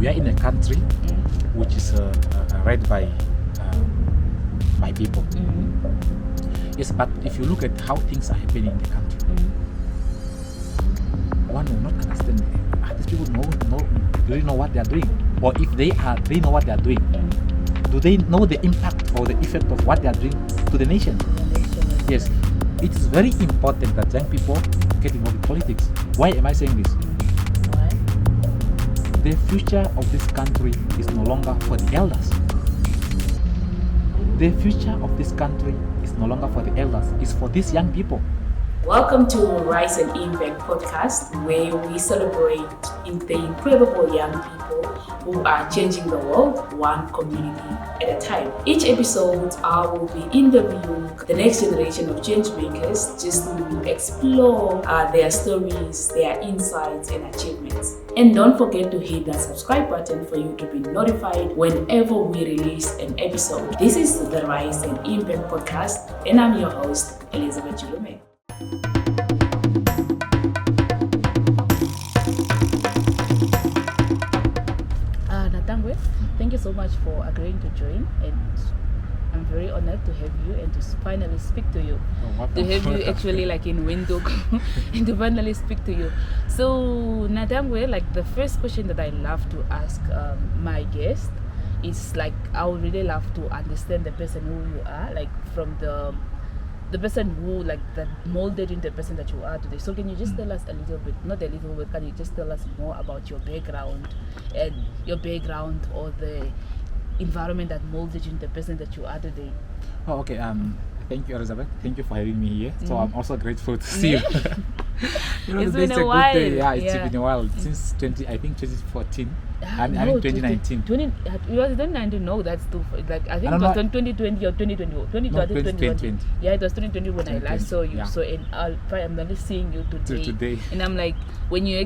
we are in a country which is led by people. Yes, but if you look at how things are happening in the country, one will not understand. These people really know what they are doing, or if they know what they are doing. Do they know the impact or the effect of what they are doing to the nation? Yes, it is very important that young people get involved in politics. Why am I saying this? Why? The future of this country is no longer for the elders. The future of this country is no longer for the elders, it's for these young people. Welcome to Rise and Impact podcast, where we celebrate the incredible young people who are changing the world one community at a time. Each episode, I will be interviewing the next generation of change makers just to explore their stories, their insights and achievements. And don't forget to hit that subscribe button for you to be notified whenever we release an episode. This is the Rise and Impact podcast, and I'm your host, Elizabeth Chilume. Natangwe, thank you so much for agreeing to join, and I'm very honored to have you and to finally speak to you. To have you actually like in Windhoek and to finally speak to you. So Natangwe, like the first question that I love to ask my guest is like, I would really love to understand the person who you are, like from the person who like that molded into the person that you are today. So can you just tell us a little bit, not a little bit, can you just tell us more about your background and your background or the environment that molded you into the person that you are today? Oh, okay. Thank you, Elizabeth. Thank you for having me here. So I'm also grateful to see you. It's been a while. Yeah, it's been a while since 2014. I mean 2019. 2019. No, that's too. Like I think it was 2020 or 2020. No, 2020. Yeah, it was 2020 when I last saw you. Yeah. So and I'm only seeing you today. And I'm like, when you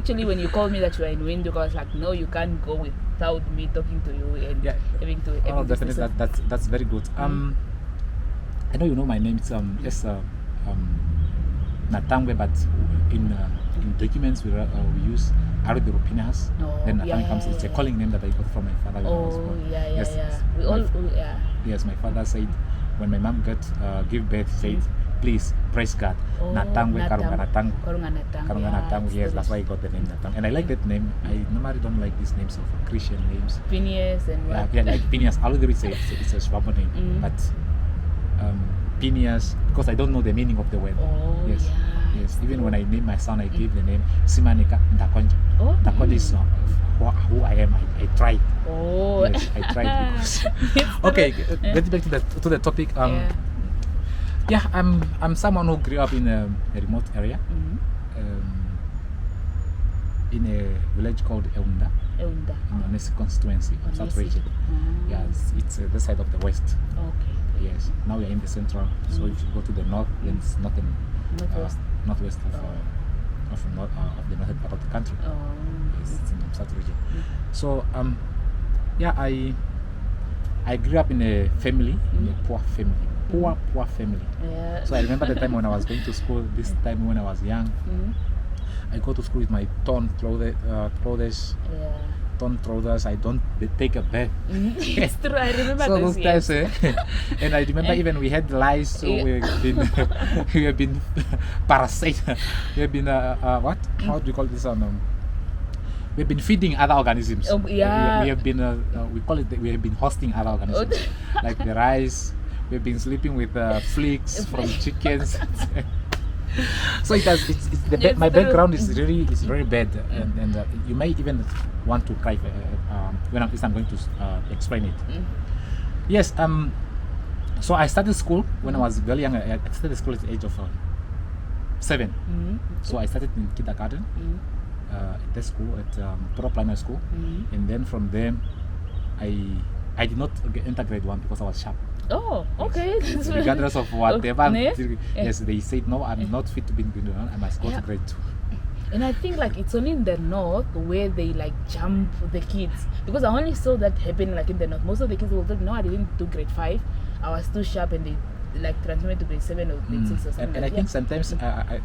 called me that you were in Windhoek, I was like, no, you can't go without me talking to you and having to. Oh, definitely. That's very good. I know you know my name. It's Natangwe, but in documents we use Arudropinias. Then Natangwe comes. It's a calling name that I got from my father. Yes, my father said when my mom give birth, said, please praise God. Natangwe Karunga Natangwe. Yes, that's why I got the name Natangwe. And I like that name. I normally don't like these names of Christian names. Phineas and what? Yeah, like Phineas. Although it's a Swahili name, but Phineas, because I don't know the meaning of the word. Yes. Even when I named my son, I gave the name Simanika Ndakonja. Ndakonja is who I am. I tried. Yes, I tried because. Okay, getting back to the topic. I'm someone who grew up in a remote area, in a village called Eunda. In the Nesi constituency of South region. Yes, it's the side of the west. Okay. Yes, now we are in the central. So if you go to the north, then it's northwest of the northern part of the country. Yes, it's in the South region. So I grew up in a family, in a poor family. Poor family. Yeah. So I remember the time when I was going to school. This time when I was young, I go to school with my torn clothes. Torn trousers. I don't take a bath. It's true. I remember so those times, and I remember even we had lice. So we have been parasite. We have been what? How do you call this? We've been feeding other organisms. We have been we call it. We have been hosting other organisms, like the rice. We've been sleeping with fleas from chickens. So my background is very bad, and you may even want to cry when I'm going to explain it. Yes. So I started school when I was very young. I started school at the age of 7. So I started in kindergarten at the school at pro-primary school, and then from there I did not enter grade 1 because I was sharp. Oh, okay. Yes. Regardless of whatever. Yes, they said no, I'm not fit to be in grade 1. I must go to grade 2. And I think like it's only in the north where they like jump the kids, because I only saw that happen like in the north. Most of the kids will think, no, I didn't do grade 5. I was too sharp, and they like transferred to grade 7 or grade 6 or something. And I think sometimes I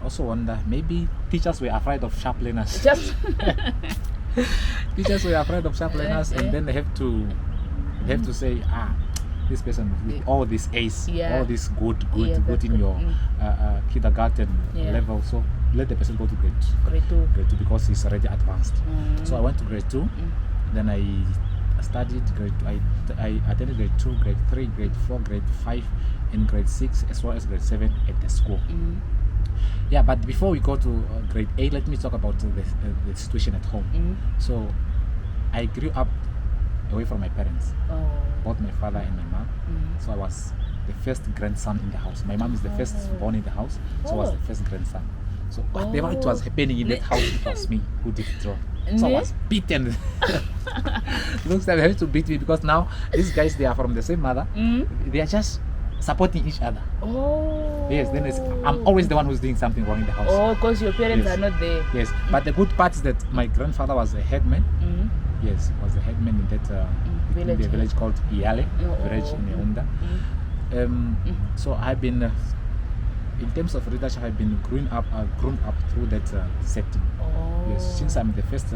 also wonder, maybe teachers were afraid of sharp learners. Teachers were afraid of sharp learners, and then they have to say, this person with all these A's, all this good in your kindergarten level, so let the person go to grade 2 because he's already advanced. So I went to grade 2, then I studied grade 2. I attended grade 2, grade 3, grade 4, grade 5, and grade 6, as well as grade 7 at the school. Yeah, but before we go to grade 8, let me talk about the situation at home. So I grew up away from my parents, both my father and my mom. So I was the first grandson in the house. My mom is the first born in the house, so I was the first grandson. So whatever it was happening in that house, it was me who did it wrong. So I was beaten. Looks like they have to beat me because now these guys, they are from the same mother. They are just supporting each other. Yes, then I'm always the one who's doing something wrong in the house. Because your parents are not there. Yes, but the good part is that my grandfather was a headman. Yes, was a headman in that in the village called Iale, village in Eunda. So I've been, in terms of leadership, I've been grown up through that setting. Yes, since I'm the first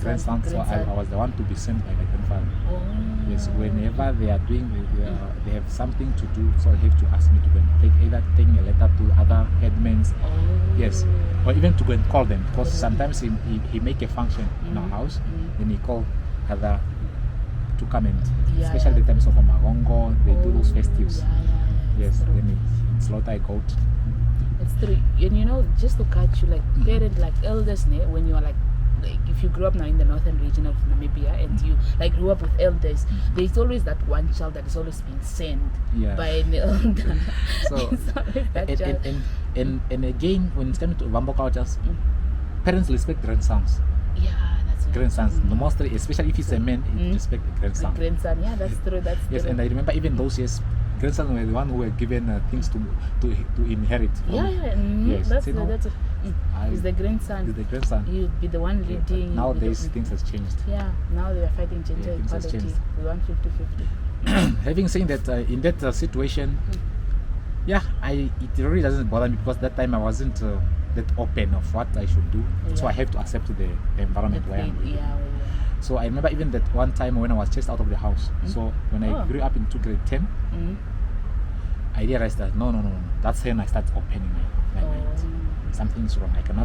grandson, so I was the one to be sent by my grandfather. Yes, whenever they are doing, they have something to do, so they have to ask me to go and taking a letter to other headmen. Yes, or even to go and call them, because sometimes he make a function in our house, then he call other to come and, especially the times of Magongo, they do those festives. Yes, then he slaughter a goat. It's true. And just to catch you, like parents, like elders, when you're like if you grew up now in the northern region of Namibia and you like grew up with elders, there's always that one child that is always being sent by an elder. So and again, when it's coming to Vambo cultures, parents respect grandsons. That's right. Grandsons, mostly, especially if it's a man, respect the grandson. The grandson, that's true. That's yes, true. and I remember even those years, grandsons were the one who were given things to inherit. Yes, that's it. Is the grandson. Is the grandson. You'd be the one leading. Nowadays, things has changed. Yeah, now they are fighting gender equality. We want 50-50. Having said that, in that situation, it really doesn't bother me because that time I wasn't that open of what I should do. So I have to accept the environment where I'm living. So I remember even that one time when I was chased out of the house. So when I grew up into grade 10, I realized that no, that's when I started opening my mind. Something's wrong. I can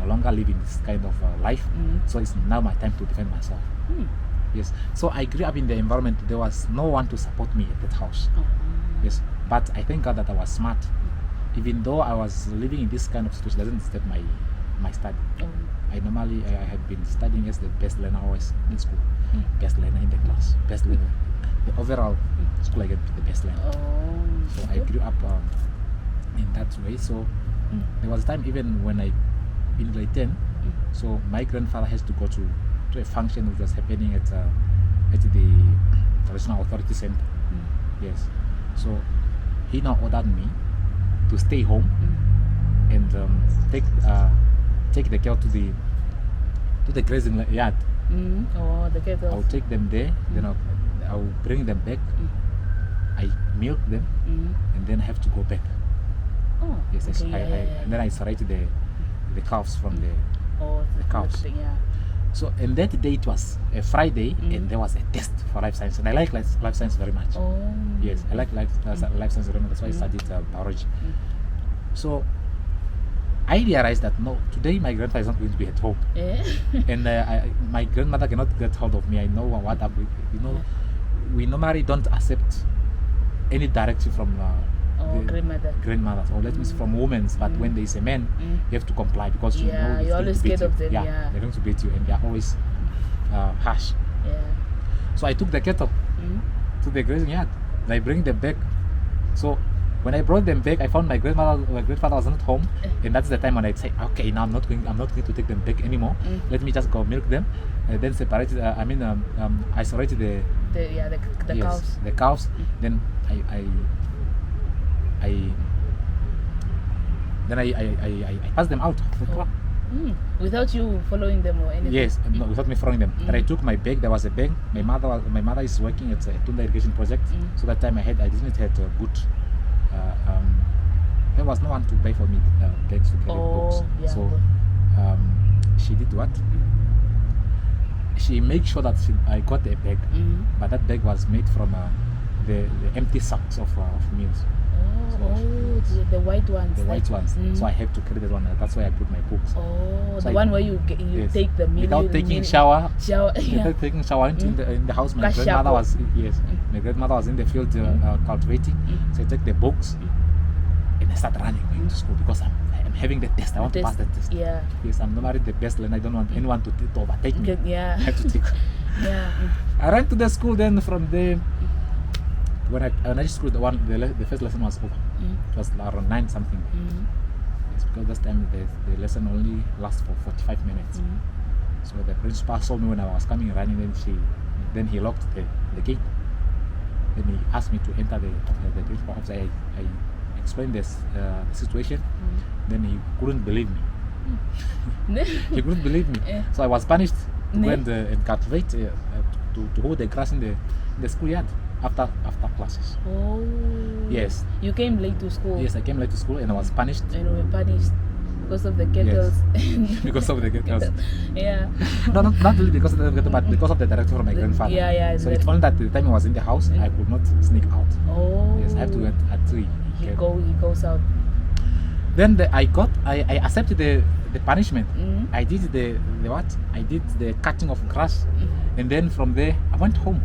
no longer live in this kind of life. So it's now my time to defend myself. Yes. So I grew up in the environment. There was no one to support me at that house. Yes. But I thank God that I was smart. Even though I was living in this kind of situation, doesn't disturb my study. I had been studying as the best learner always in school. Best learner in the class. Best learner. The overall school I get the best learner. So I grew up in that way. So there was a time even when in grade 10, so my grandfather has to go to a function which was happening at the Traditional Authority Center. Yes. So he now ordered me to stay home and take the cow to the grazing yard. The cattle. I'll take them there, then I'll bring them back. I milk them, and then I have to go back. Yes, and then I separate the calves from the cows. So, and that day it was a Friday, and there was a test for life science, and I like life science very much. Yes, I like life science very much. That's why I studied biology. So I realized that no, today my grandfather is not going to be at home, and my grandmother cannot get hold of me. I know what up. We normally don't accept any directive from grandmothers, or let me say from women. But when there is a man, you have to comply because you know you're always scared of them. They're going to beat you, and they are always harsh. So I took the cattle to the grazing yard. And I bring them back. So when I brought them back, I found my grandfather was not home, and that's the time when I say, okay, now I'm not going to take them back anymore. Let me just go milk them, and then separate. Isolate the cows. The cows. Then I pass them out. Without you following them or anything? Yes, no, without me following them. Then I took my bag. There was a bag. My mother is working at a Tunda irrigation project. So that time I didn't have a good. There was no one to buy for me bags to carry books. So she did what? she made sure that I got a bag, but that bag was made from the empty sacks of meals. The white ones. The white ones. So I have to carry that one. That's why I put my books. So the one where you take the meal without taking shower. Yeah. Without taking shower in the house. My grandmother was my grandmother was in the field cultivating. So I take the books and I start running going to school because I'm having the test. I want to pass the test. Yeah. Yes, I'm not the best and I don't want anyone to overtake me. Yeah. I have to take. Yeah. I ran to the school. Then from there, when I reached school, the first lesson was over. It was around 9 something. Yes, because this time the lesson only lasts for 45 minutes. So the principal saw me when I was coming running. Then he locked the gate. Then he asked me to enter the principal office. I explained the situation. Then he couldn't believe me. He couldn't believe me. So I was punished to go and cultivate to hold the grass in the schoolyard after classes. Oh. Yes. You came late to school. Yes, I came late to school and I was punished. And we were punished because of the kettles. Yes. Because of the kettles. Yeah. No, not really because of the kettles, but because of the directive from my grandfather. Yeah. So it's only that the time I was in the house, I could not sneak out. Oh. Yes, I have to wait at 3. He goes out. Then I accepted the punishment. I did the what? I did the cutting of grass, and then from there I went home.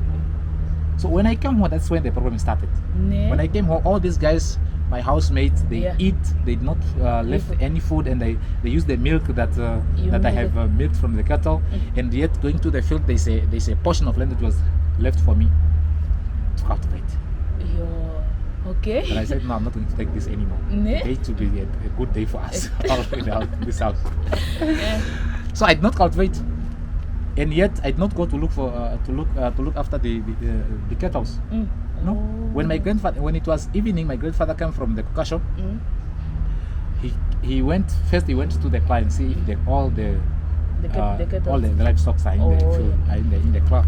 So when I came home, that's when the problem started. When I came home, all these guys, my housemates, they eat. They did not left any food, and they use the milk that I have milked from the cattle. And yet going to the field, they say a portion of land that was left for me to cultivate. Okay. And I said, no, I'm not going to take this anymore. Today to be a good day for us in this house. So I did not cultivate, and yet I did not go to look for to look after the kettles. No. When it was evening, my grandfather came from the cooker shop. He went to the client, see if all the livestock are in the field, in the crop.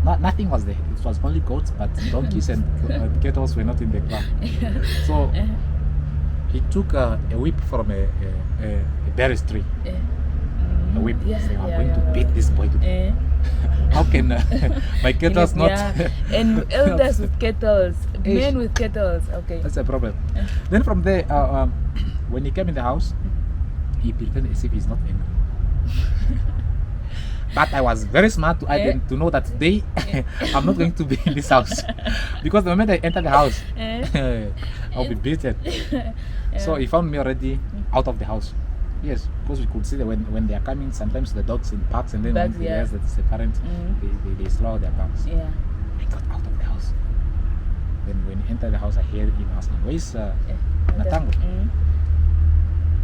Nothing was there. It was only goats, but donkeys and kettles were not in the club. So he took a whip from a berry tree. A whip. Saying, I'm going to beat this boy today. How can my kettles not? And elders with kettles, men with kettles. Okay. That's a problem. Then from there, when he came in the house, he pretended as if he's not angry. But I was very smart to know that today I'm not going to be in this house, because the moment I enter the house, I'll be beaten. So he found me already out of the house. Yes, because we could see that when they are coming, sometimes the dogs in parks, and then when they realize that it's a parent, they slow their dogs. Yeah. I got out of the house. Then when he entered the house, I hear him asking, "Where's Natangwe?"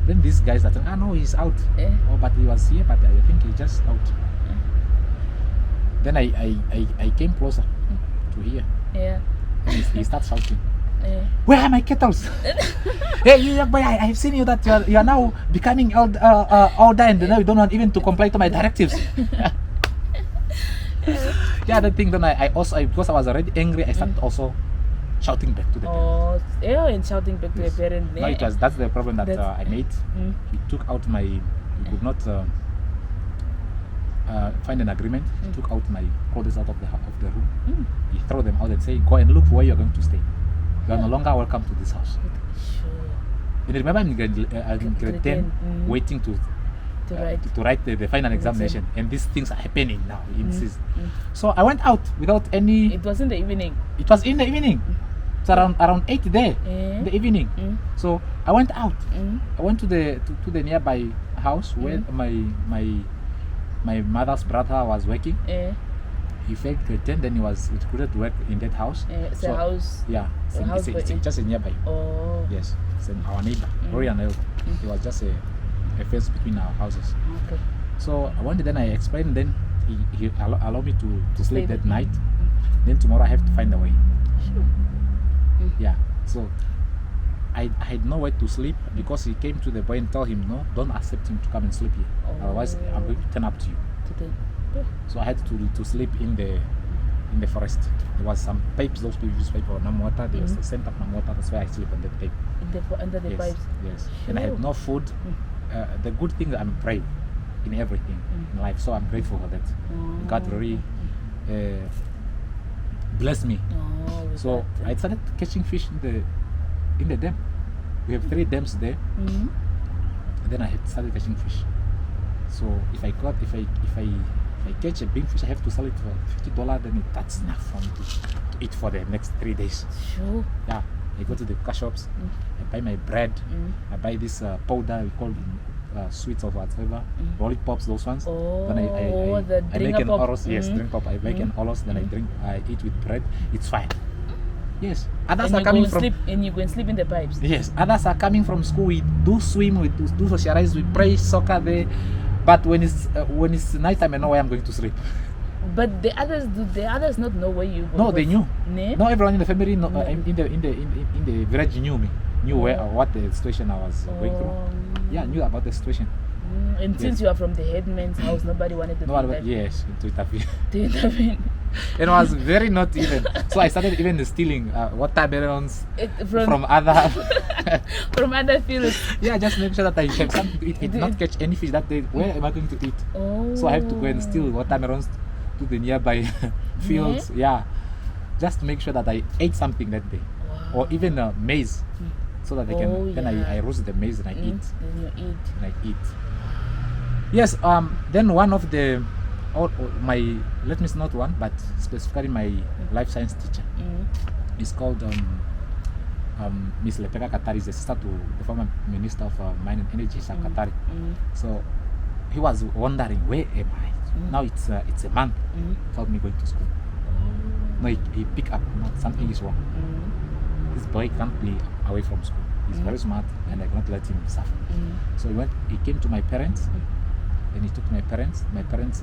Then these guys are saying, no, he's out. Oh, but he was here, but I think he's just out. Then I came closer to here. Yeah. And he starts shouting, "Where are my kettles?" Hey, you young boy, I have seen you that you are now becoming older and now you don't want even to comply to my directives. Yeah, the thing. Then I also, because I was already angry, I started also shouting back to the parent. And shouting back to the parent. No, that's the problem that I made. He took out he could not find an agreement. He took out my clothes out of the room. He threw them out and said, "Go and look for where you're going to stay. You are no longer welcome to this house." And remember, I'm in grade 10, waiting to write the final examination, and these things are happening now. He insists. So I went out without any. It was in the evening. It was in the evening. It's around 8 there in the evening. So I went out. I went to the nearby house where my mother's brother was working. He failed grade 10, then he was recruited to work in that house. It's a house. Yeah, it's just a nearby. Oh. Yes, it's our neighbor, very neighbor. It was just a fence between our houses. Okay. So I went, then I explained, then he allowed me to sleep that night. Then tomorrow I have to find a way. Sure. Yeah, so I had nowhere to sleep, because he came to the boy and told him, "No, don't accept him to come and sleep here. Otherwise I'm going to turn up to you." So I had to sleep in the forest. There was some pipes, those pipes for Nam water. There was the scent of Nam water. That's why I sleep on that pipe. Under the pipes. Yes. Sure. And I had no food. The good thing that I'm brave in everything in life. So I'm grateful for that. God very blessed me. So I started catching fish in the dam. We have 3 dams there. And then I had started catching fish. So if I catch a big fish, I have to sell it for $50. Then that's enough for me to eat for the next 3 days. Sure. Yeah, I go to the car shops. I buy my bread. I buy this powder we call sweets or whatever, lollipops, those ones. Then I make an oros. Yes, drink pop. I make an oros. Then I eat with bread. It's fine. Yes, others are coming from. And you go and sleep in the pipes. Yes, others are coming from school. We do swim. We do socialize. We play soccer there. But when it's nighttime, I know where I'm going to sleep. But do the others not know where you go? No, they knew. Ne? No, everyone in the family, in the village knew me. Knew what the situation I was going through. Yeah, knew about the situation. And since you are from the headman's house, nobody wanted to intervene. Yes, to intervene. To intervene. It was very not even. So I started even stealing watermelons from other from other fields. Yeah, just make sure that I have something to eat. Did not catch any fish that day. Where am I going to eat? So I have to go and steal watermelons to the nearby fields. Yeah, just to make sure that I ate something that day, or even maize, so that I can. Then I roast the maize and I eat. Then you eat. And I eat. Yes. Then one of the let me say not one, but specifically my life science teacher is called Miss Lepeka Katari, is the sister to the former Minister of Mine and Energy, Katari. So he was wondering, where am I? Now it's a month without me going to school. No, he picked up, no, something is wrong. This boy can't be away from school. He's very smart, and I cannot let him suffer. So he came to my parents, and he took my parents. My parents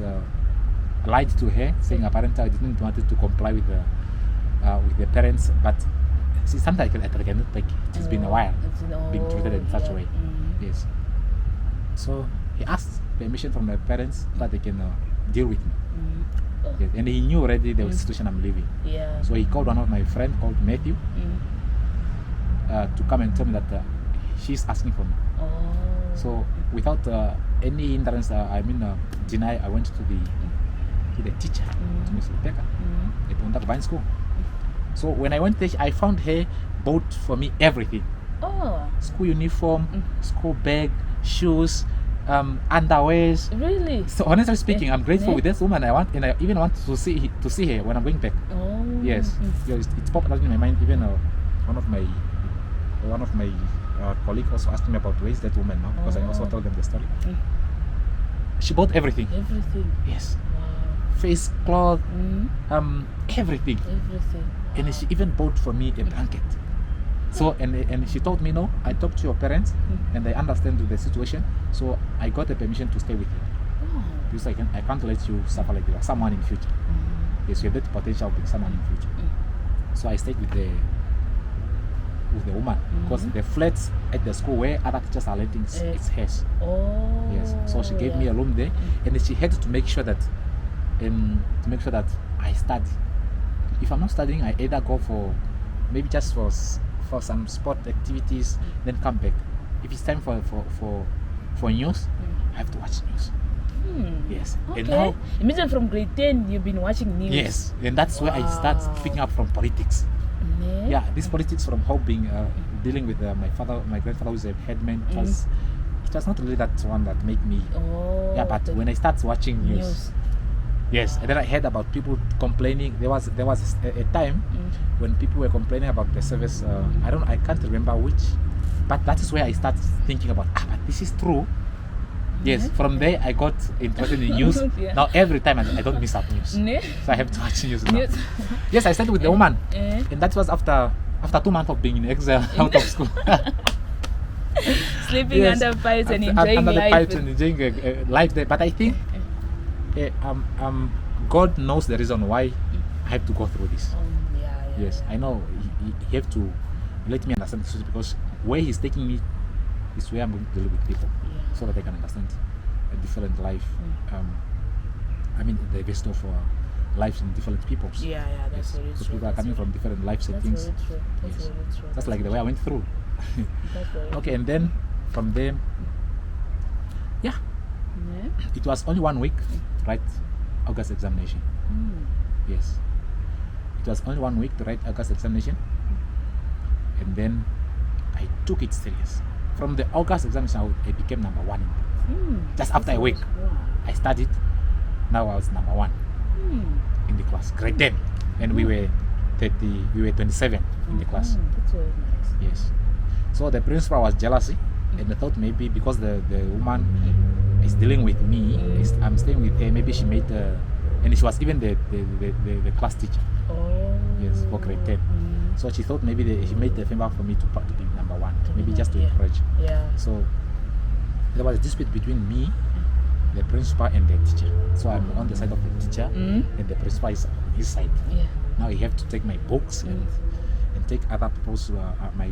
lied to her, saying apparently I didn't want to comply with the parents, but see, sometimes I cannot take it. It's been a while being treated in such a way. Yes. So he asked permission from my parents that they can deal with me. Yes. And he knew already the situation I'm living. Yeah. So he called one of my friends called Matthew to come and tell me that she's asking for me. So without any hindrance, deny, I went to the teacher, to Miss Rebecca, at Untervine School. So when I went there, I found her bought for me everything. School uniform, school bag, shoes, underwears. Really? So honestly speaking, I'm grateful with this woman. I even want to see her when I'm going back. Yes, it's popped out in my mind. Even one of my colleagues also asked me about where is that woman now, because I also told them the story. She bought everything. Everything. Yes. Wow. Face cloth, everything. Everything. And she even bought for me a blanket. So and she told me, no, I talked to your parents and they understand the situation, so I got the permission to stay with you. Because I can't let you suffer like that. Someone in future. Yes, you have that potential of being someone in future. So I stayed with the woman, because the flats at the school where other teachers are letting, it's hers. Yes. So she gave me a room there, and she had to make sure that I study. If I'm not studying, I either go for maybe just for some sport activities, then come back. If it's time for news, I have to watch news. Yes. Okay. And now, imagine from grade 10 you've been watching news. Yes, and that's where I start picking up from politics. Yeah, this politics from how being dealing with my grandfather who's a headman. It was not really that one that made me. But when I start watching news. Yes, and then I heard about people complaining. There was a time when people were complaining about the service. I can't remember which, but that is where I started thinking about. But this is true. Yes, from there I got interested in news. Now every time I don't miss out news, so I have to watch news now. Yes, I started with the woman, and that was after 2 months of being in exile out of school. Sleeping under pipes and enjoying life there. But I think God knows the reason why I have to go through this. Yes, I know he have to let me understand this, because where he's taking me is where I'm going to deal with people, so that they can understand a different life. The best of lives in different peoples. That's very true. Because people are coming from different life settings. That's very true. That's very true. That's like the way I went through. Okay, and then from there, It was only 1 week to write August examination. Yes. It was only 1 week to write August examination. And then I took it serious. From the August examination, I became number 1. Just after a week, I studied. Now I was number 1 in the class, grade 10. And we were 27 in the class. That's very nice. Yes. So the principal was jealousy, and I thought maybe because the woman is dealing with me, I'm staying with her, maybe she made and she was even the class teacher. Yes, for grade 10. So she thought maybe she made the favor for me to be number 1, maybe just to encourage. So there was a dispute between me, the principal, and the teacher. So I'm on the side of the teacher, and the principal is on his side. Now he have to take my books and take other people's my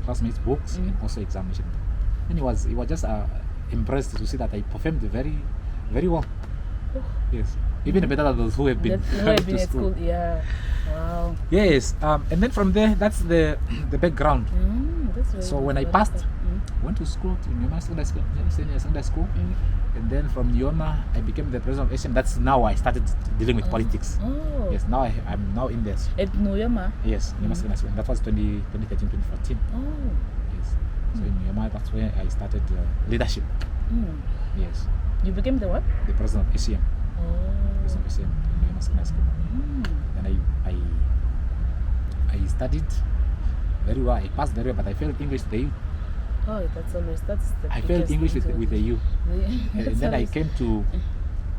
classmates' books and also examination. And he was just impressed to see that I performed very, very well. Yes, even better than those who have been to school. Wow. Yes, and then from there, that's the background. So when I passed, went to school, to Nyoma Secondary School, and then from Nyoma, I became the president of SM. That's now I started dealing with politics. Yes, now I'm now in this. At Nyoma? Yes, Nyoma Secondary School. That was 2013, 2014. Yes. So in Nyoma, that's where I started leadership. Yes. You became the what? The president of ACM. President of ACM in Nyoma Secondary School. Then I studied very well. I passed very well, but I failed English with the youth. That's the I failed English with the youth. And then I came to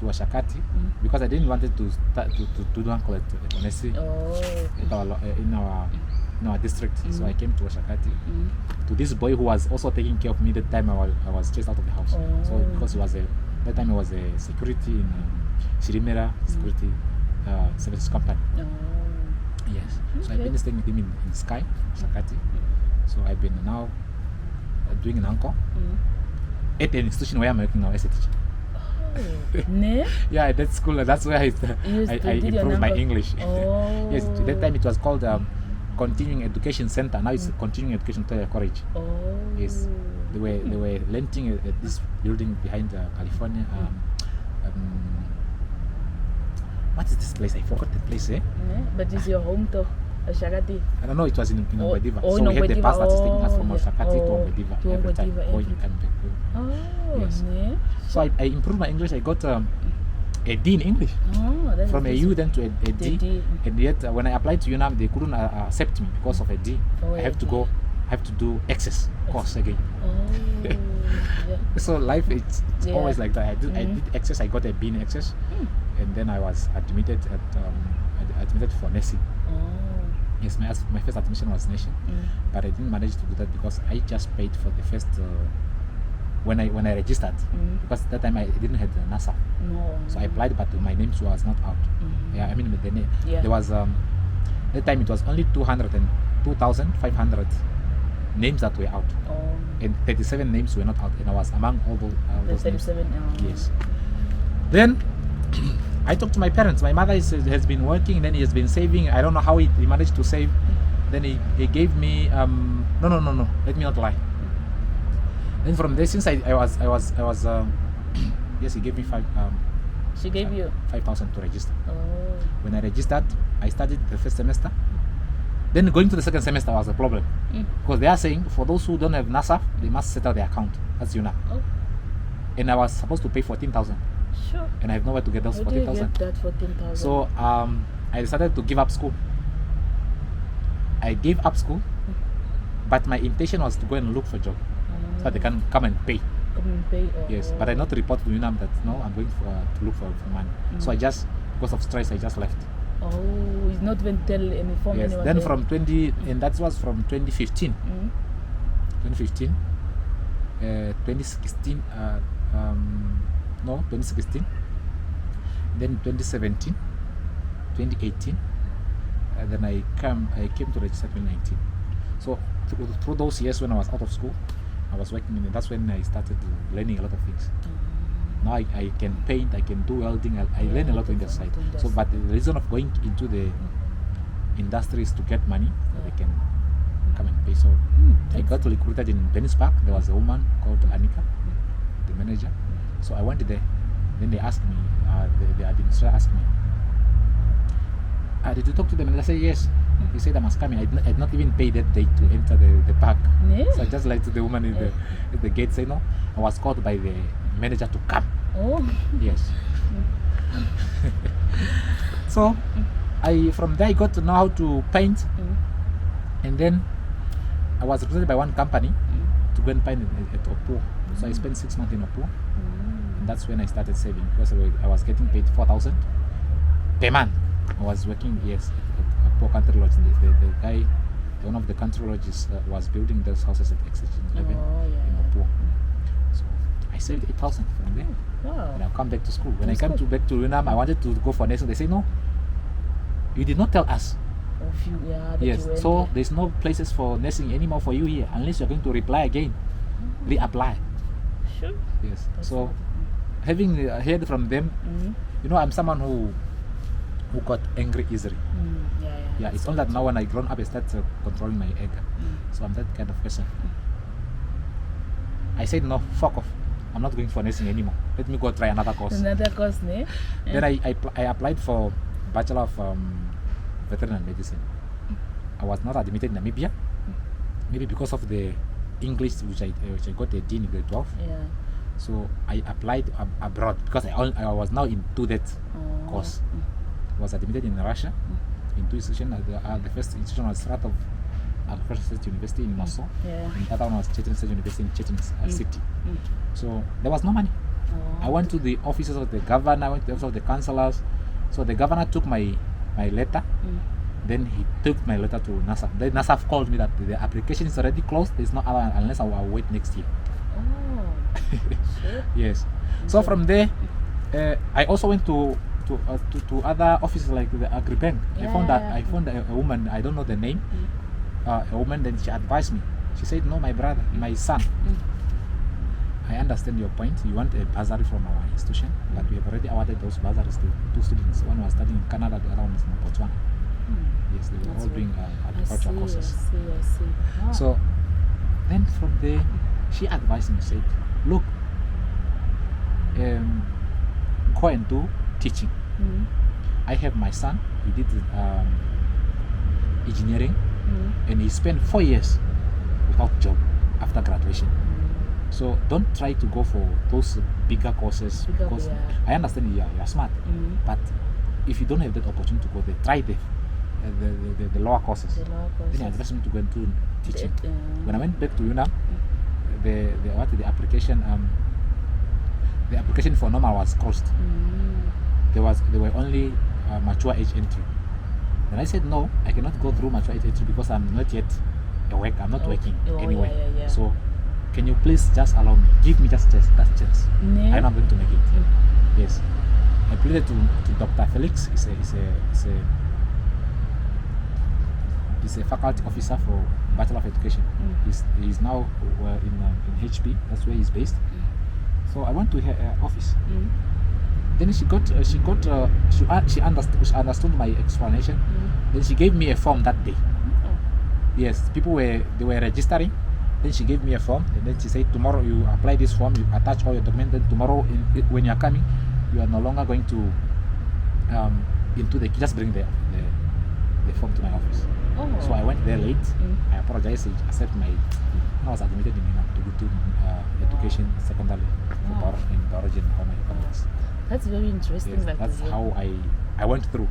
Ashakati because I didn't want to do uncle at Onesi in our district. So I came to Ashakati to this boy who was also taking care of me the time I was chased out of the house. So because that time he was a security in Sirimera security services company. Yes. So I've been staying with him in Sky, Shakati. So I've been now doing an uncle at an institution where I'm working now as a teacher. Yeah, at that school. That's where I improved my English. Yes, at that time it was called Continuing Education Center. Now it's Continuing Education College. Yes, they were renting this building behind California. What is this place? I forgot the place. But it's your home to Shakati. I don't know. It was in Embodies. So we had the bus that is taking us from Shakati to Embodies every time, going and back. Yes. So I improved my English. I got a D in English from a U then to a D. And yet when I applied to UNAM, they couldn't accept me because of a D. I have to do excess course again. So life it's always like that. I did excess. I got a B in excess, and then I was admitted for nursing. Yes, my first admission was nursing, but I didn't manage to do that because I just paid for the first when I registered, because that time I didn't have the NASA. So I applied, but my name was not out. I mean the name. There was that time it was only 2,500 names that were out, and 37 names were not out, and I was among all those 37 names. Yes. Then I talked to my parents. My mother has been working, and then he has been saving. I don't know how he managed to save. Then he gave me no. Let me not lie. Then from there, since I was yes, he gave me She gave you 5,000 to register. When I registered, I studied the first semester. Then going to the second semester was a problem, because they are saying for those who don't have NASA, they must settle their account. That's and I was supposed to pay 14,000. Sure. And I have nowhere to get those 14,000. That 14,000. So I decided to give up school. I gave up school, but my intention was to go and look for a job, so they can come and pay. Yes, but I not report to UNAM that no, I'm going to look for money. So I just, because of stress, I just left. It's not even tell any form. Yes. Then from 20, was from 2015. 2015, 2016. 2016. Then 2017, 2018. Then I came to register 2019. So through those years when I was out of school, I was working that's when I started learning a lot of things. Now I can paint, I can do welding, I learn a lot on the side. So, but the reason of going into the industry is to get money, so they can come and pay. So I got recruited in Venice Park. There was a woman called Anika, the manager. So I went there. Then they asked me, the administrator asked me, did you talk to them? And I said, yes. He said I must come in. I did not even pay that day to enter the park. Yeah. So I just lied to the woman at the gate, say no. I was called by the manager to come. Oh. Yes. So from there I got to know how to paint. And then I was recruited by one company to go and paint at Opo. So I spent 6 months in Opo. And that's when I started saving, because I was getting paid 4,000 per month. I was working, yes, at Opo Country Lodge. The guy, one of the country lodges, was building those houses at Extension 11 in Opo. So I saved 8,000 from there. Wow. And I come back to school. When I came back to UNAM, I wanted to go for nursing. They say, no, you did not tell us. Yes, so there's no places for nursing anymore for you here, unless you're going to reply again, reapply. Sure. Yes. So having heard from them, I'm someone who got angry easily. Yeah, it's only that now when I grown up I start controlling my anger. So I'm that kind of person. I said no, fuck off. I'm not going for nursing anymore. Let me go try another course. Another course, ne? Then I applied for Bachelor of Veterinary Medicine. I was not admitted in Namibia, maybe because of the English which I got a D in grade 12. Yeah. So I applied abroad because I was now into that course. I was admitted in Russia, in 2 institutions. The first institution was Stratov Agricultural State University in Moscow. And the other one was Chechen State University in Chechen City. So there was no money. I went to the offices of the governor, I went to the office of the councillors. So the governor took my letter. Then he took my letter to NASA. Then NASA called me that the application is already closed. There's no other unless I will wait next year. Sure. Yes. So from there, I also went to other offices like the Agribank. I found a woman. I don't know the name. A woman. Then she advised me. She said, "No, my brother, my son. I understand your point. You want a bursary from our institution, but we have already awarded those bursaries to 2 students. One was studying in Canada, the other one is in Botswana. Yes, they were all doing agricultural courses. I see. Wow. So then from there, she advised me, said, look, go and do teaching. I have my son, he did engineering, and he spent 4 years without job after graduation. So don't try to go for those bigger courses, because I understand you are smart, but if you don't have that opportunity to go there, try the lower courses. Then I advised me to go into teaching. When I went back to UNAM, the application for normal was closed. There were only mature age entry. Then I said no, I cannot go through mature age entry because I'm not yet awake. I'm not working anyway. So can you please just allow me? Give me just that chance. I'm not going to make it. Yes. I pleaded to Dr. Felix. He's a faculty officer for Bachelor of Education. He's now in HP. That's where he's based. So I went to her office. Then she understood my explanation. Then she gave me a form that day. Yes, they were registering. Then she gave me a form, and then she said, tomorrow you apply this form, you attach all your documents. Then tomorrow, when you are coming, you are no longer going to just bring the form to my office. So I went there late. I apologized. I accepted I was admitted to education secondary in biology and home economics. That's very interesting. Yes, that's how I went through.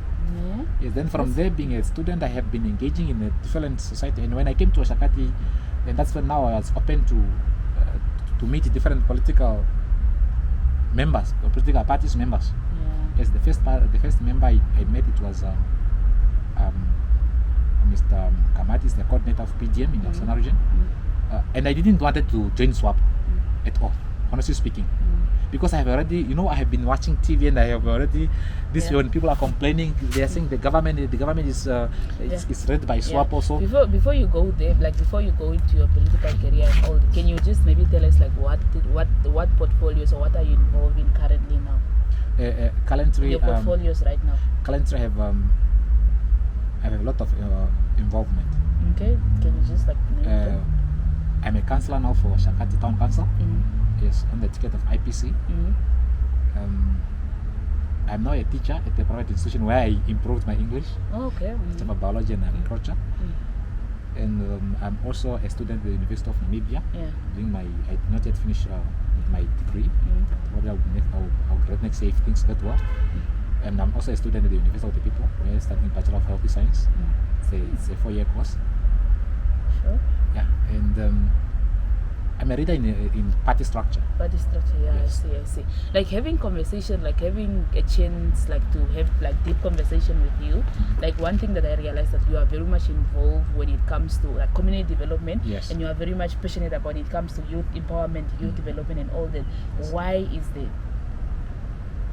Yes, then from there, being a student, I have been engaging in a different society. And when I came to Oshakati, and that's when now I was open to meet different political members, or political parties members. Yes, the first member I met, it was Mr. Kamati, the coordinator of PDM in the Asana region. And I didn't want to join SWAP at all, honestly speaking. Because I have already, I have been watching TV, and I have already, when people are complaining, they are saying the government is led by SWAP also. Before you go there, before you go into your political career and all, can you just maybe tell us what portfolios or what are you involved in currently now? Currently, your portfolios right now. Currently, I have a lot of involvement. Okay, can you just name them? I'm a councillor now for Shakati Town Council. Yes, on the ticket of IPC. I'm now a teacher at a private institution where I improved my English. Okay. Teaching about biology and agriculture. And I'm also a student at the University of Namibia. Doing I did not yet finish my degree. Probably I'll grade next year if things get well. And I'm also a student at the University of the People, where I'm studying Bachelor of Healthy Science. It's a 4-year course. Sure. Yeah, and I'm a reader in party structure. Party structure, yeah, yes. I see. Like having conversation, like having a chance, like to have like deep conversation with you. Like one thing that I realized that you are very much involved when it comes to like community development. Yes. And you are very much passionate about it comes to youth empowerment, youth development, and all that. Yes. Why is that?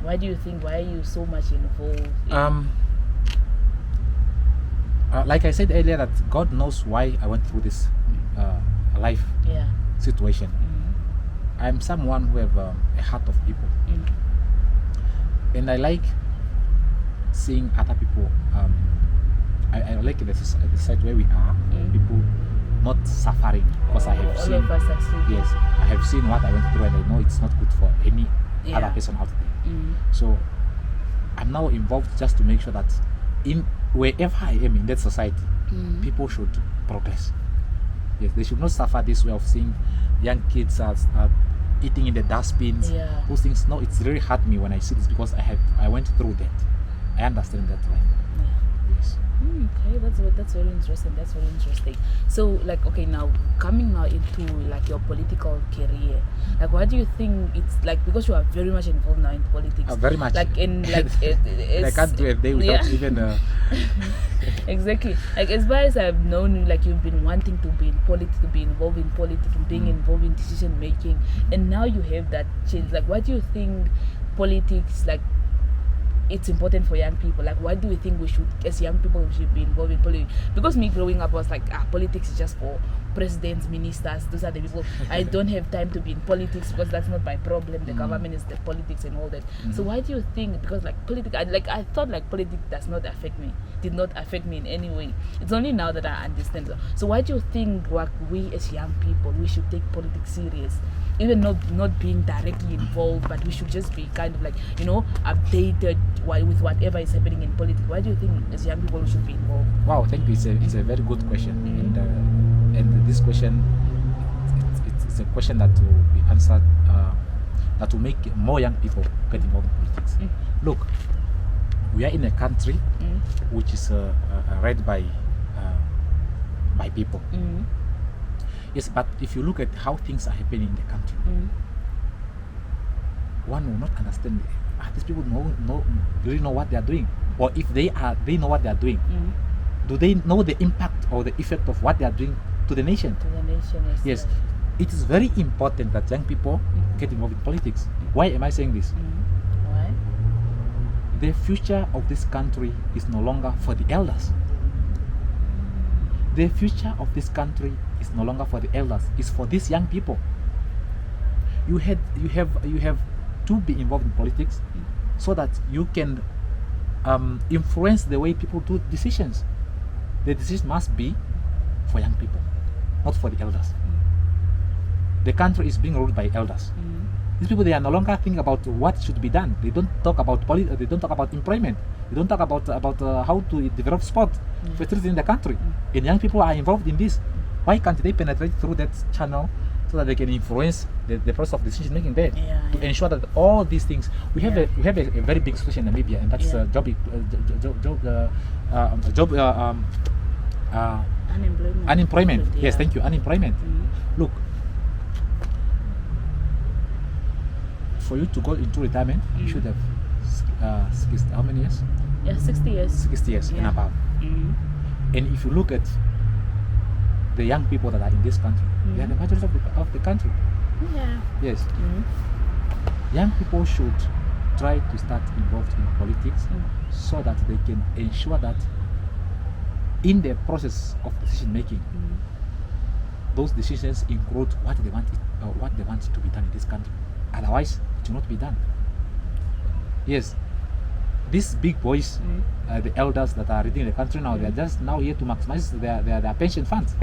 Why do you think? Why are you so much involved? Like I said earlier, that God knows why I went through this life situation. I'm someone who have a heart of people, and I like seeing other people. I like the side where we are, people not suffering, because I have seen. Yes, I have seen what I went through, and I know it's not good for any other person out there. So I'm now involved just to make sure that in wherever I am in that society, people should progress. Yes, they should not suffer this way of seeing young kids eating in the dustbins. Those things. No, it's really hurt me when I see this, because I went through that. I understand that life. Yes. Okay, that's very interesting. That's very interesting. So, like, okay, now coming now into like your political career, like, what do you think it's like? Because you are very much involved now in politics. Very much. Like in like, I can't do a day without even. Exactly. Like as far as I've known you, like you've been wanting to be in politics, to be involved in politics, and being involved in decision making, and now you have that change. Like, what do you think politics like? It's important for young people. Like, why do we think we should, as young people, we should be involved in politics? Because me growing up, I was like, politics is just for presidents, ministers. Those are the people. I don't have time to be in politics because that's not my problem. The government is the politics and all that. So why do you think? Because like politics, I thought like politics did not affect me in any way. It's only now that I understand. So why do you think like we as young people we should take politics serious? Even not being directly involved, but we should just be kind of like, updated with whatever is happening in politics. Why do you think as young people we should be involved? Wow, thank you. It's a very good question, and this question it's a question that will be answered that will make more young people get involved in politics. Look, we are in a country which is led by people. Yes, but if you look at how things are happening in the country, one will not understand. These people really know what they are doing, or if they know what they are doing, do they know the impact or the effect of what they are doing to the nation? To the nation, yes. It is very important that young people get involved in politics. Why am I saying this? Why? The future of this country is no longer for the elders. The future of this country is no longer for the elders. It's for these young people. You have to be involved in politics so that you can influence the way people do decisions. The decision must be for young people, not for the elders. The country is being ruled by elders. These people, they are no longer thinking about what should be done. They don't talk about they don't talk about employment. They don't talk about how to develop sport facilities in the country. And young people are involved in this. Why can't they penetrate through that channel so that they can influence the process of decision making there to ensure that all these things we have a very big situation in Namibia, and that's unemployment. Yes, thank you. Unemployment. Look, for you to go into retirement, you should have how many years? 60 years. 60 years and above. And if you look at the young people that are in this country, they are the majority of the country. Yes. Young people should try to start involved in politics so that they can ensure that in the process of decision making, those decisions include what they want to be done in this country. Otherwise, it will not be done. Yes. These big boys, the elders that are leading the country now, they are just now here to maximize their pension funds.